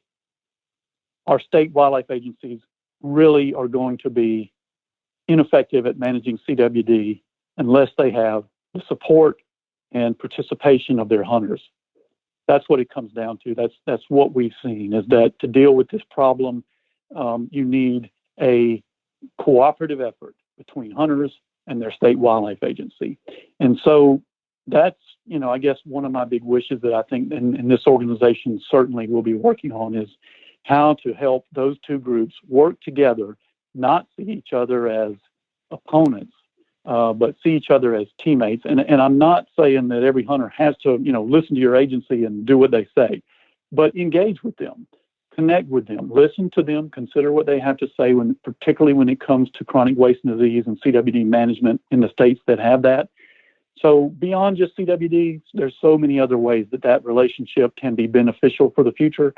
our state wildlife agencies really are going to be ineffective at managing CWD unless they have the support and participation of their hunters. That's what it comes down to. That's what we've seen, is that to deal with this problem, you need a cooperative effort between hunters and their state wildlife agency. And so that's I guess one of my big wishes that I think and this organization certainly will be working on is how to help those two groups work together, not see each other as opponents, but see each other as teammates. And I'm not saying that every hunter has to, listen to your agency and do what they say, but engage with them, connect with them, listen to them, consider what they have to say, particularly when it comes to chronic wasting disease and CWD management in the states that have that. So beyond just CWD, there's so many other ways that relationship can be beneficial for the future.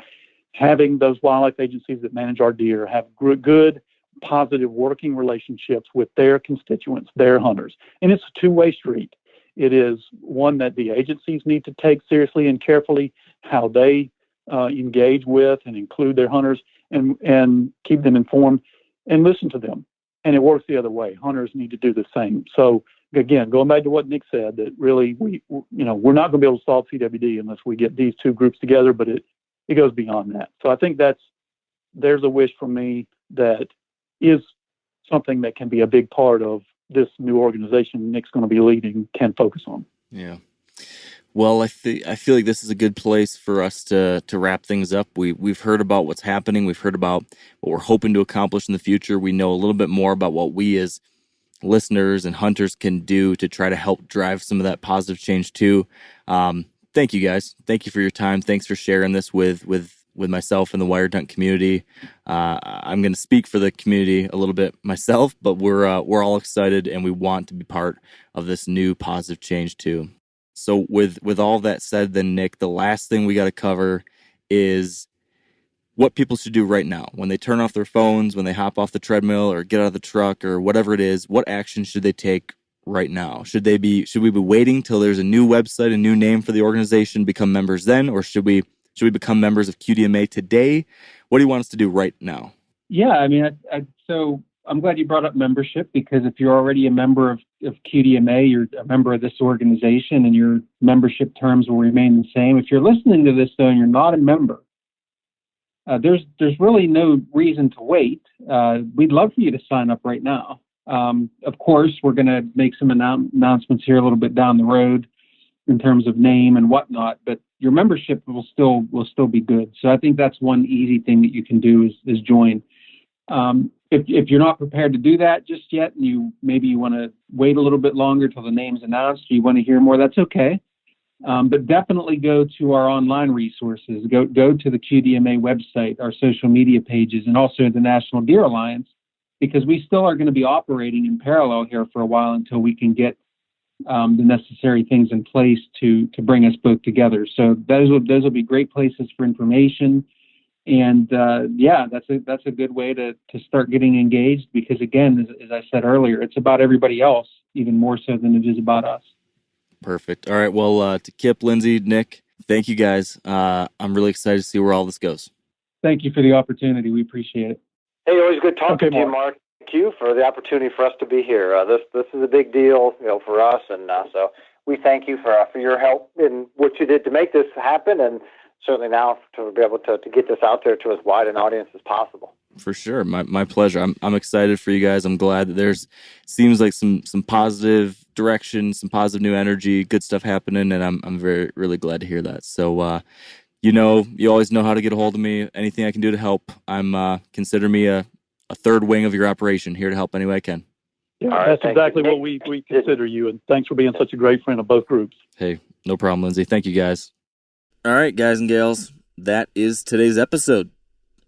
Having those wildlife agencies that manage our deer have good, positive working relationships with their constituents, their hunters. And it's a two-way street. It is one that the agencies need to take seriously and carefully, how they engage with and include their hunters and keep them informed and listen to them. And it works the other way. Hunters need to do the same. So again, going back to what Nick said, that really we're not going to be able to solve CWD unless we get these two groups together, but it goes beyond that. So I think there's a wish from me that is something that can be a big part of this new organization Nick's going to be leading can focus on. Yeah. Well, I feel like this is a good place for us to wrap things up. We've heard about what's happening. We've heard about what we're hoping to accomplish in the future. We know a little bit more about what we as listeners and hunters can do to try to help drive some of that positive change too. Thank you guys. Thank you for your time. Thanks for sharing this with myself and the Wired Hunt community. I'm going to speak for the community a little bit myself, but we're all excited and we want to be part of this new positive change too. So with all that said, then Nick, the last thing we got to cover is what people should do right now when they turn off their phones, when they hop off the treadmill or get out of the truck or whatever it is. What action should they take right now? Should we be waiting till there's a new website, a new name for the organization, become members then, or should we become members of QDMA today? What do you want us to do right now? Yeah, I mean, so I'm glad you brought up membership, because if you're already a member of QDMA, you're a member of this organization and your membership terms will remain the same. If you're listening to this, though, and you're not a member, there's really no reason to wait. We'd love for you to sign up right now. Of course, we're going to make some announcements here a little bit down the road in terms of name and whatnot, but your membership will still be good. So I think that's one easy thing that you can do is join. If you're not prepared to do that just yet, and you want to wait a little bit longer till the name's announced, or you want to hear more, that's okay. But definitely go to our online resources. Go to the QDMA website, our social media pages, and also the National Deer Alliance, because we still are going to be operating in parallel here for a while until we can get the necessary things in place to bring us both together. So those will be great places for information. And that's a good way to start getting engaged, because again, as I said earlier, it's about everybody else even more so than it is about us. Perfect. All right. Well, to Kip, Lindsay, Nick, thank you guys. I'm really excited to see where all this goes. Thank you for the opportunity. We appreciate it. Hey, always good talking to you, Mark. Thank you for the opportunity for us to be here. This is a big deal, for us, and so we thank you for your help in what you did to make this happen, and certainly now to be able to get this out there to as wide an audience as possible. For sure. My pleasure. I'm excited for you guys. I'm glad that seems like some positive direction, some positive new energy, good stuff happening. And I'm very, really glad to hear that. So, you always know how to get a hold of me. Anything I can do to help, consider me a third wing of your operation, here to help any way I can. Yeah, right, that's exactly what we consider you. And thanks for being such a great friend of both groups. Hey, no problem, Lindsay. Thank you, guys. All right, guys and gals, that is today's episode.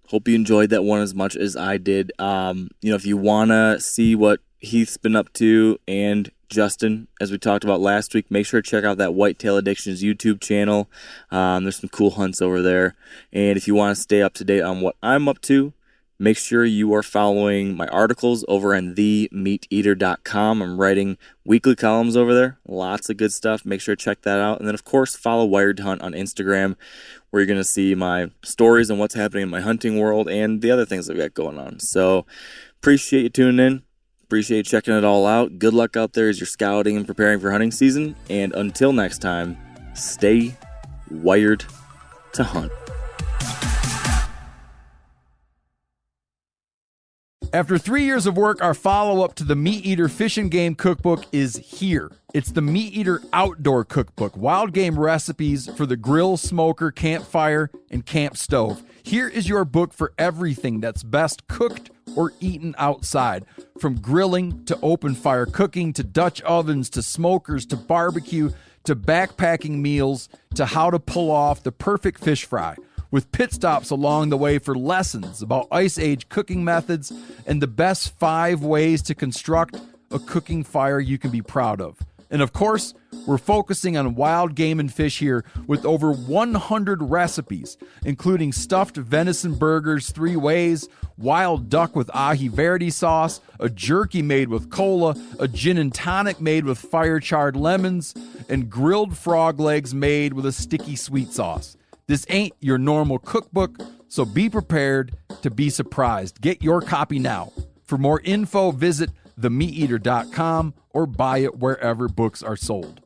Hope you enjoyed that one as much as I did. If you want to see what Heath's been up to and Justin, as we talked about last week, make sure to check out that Whitetail Addictions YouTube channel. There's some cool hunts over there. And if you want to stay up to date on what I'm up to, make sure you are following my articles over on themeateater.com. I'm writing weekly columns over there. Lots of good stuff. Make sure to check that out. And then, of course, follow Wired Hunt on Instagram, where you're going to see my stories and what's happening in my hunting world and the other things that we got going on. So appreciate you tuning in. Appreciate you checking it all out. Good luck out there as you're scouting and preparing for hunting season. And until next time, stay wired to hunt. After 3 years of work, our follow-up to the Meat Eater Fish and Game Cookbook is here. It's the Meat Eater Outdoor Cookbook, wild game recipes for the grill, smoker, campfire, and camp stove. Here is your book for everything that's best cooked or eaten outside. From grilling to open fire cooking to Dutch ovens to smokers to barbecue to backpacking meals to how to pull off the perfect fish fry, with pit stops along the way for lessons about Ice Age cooking methods and the best 5 ways to construct a cooking fire you can be proud of. And of course, we're focusing on wild game and fish here with over 100 recipes, including stuffed venison burgers 3 ways, wild duck with ahi verde sauce, a jerky made with cola, a gin and tonic made with fire-charred lemons, and grilled frog legs made with a sticky sweet sauce. This ain't your normal cookbook, so be prepared to be surprised. Get your copy now. For more info, visit themeateater.com or buy it wherever books are sold.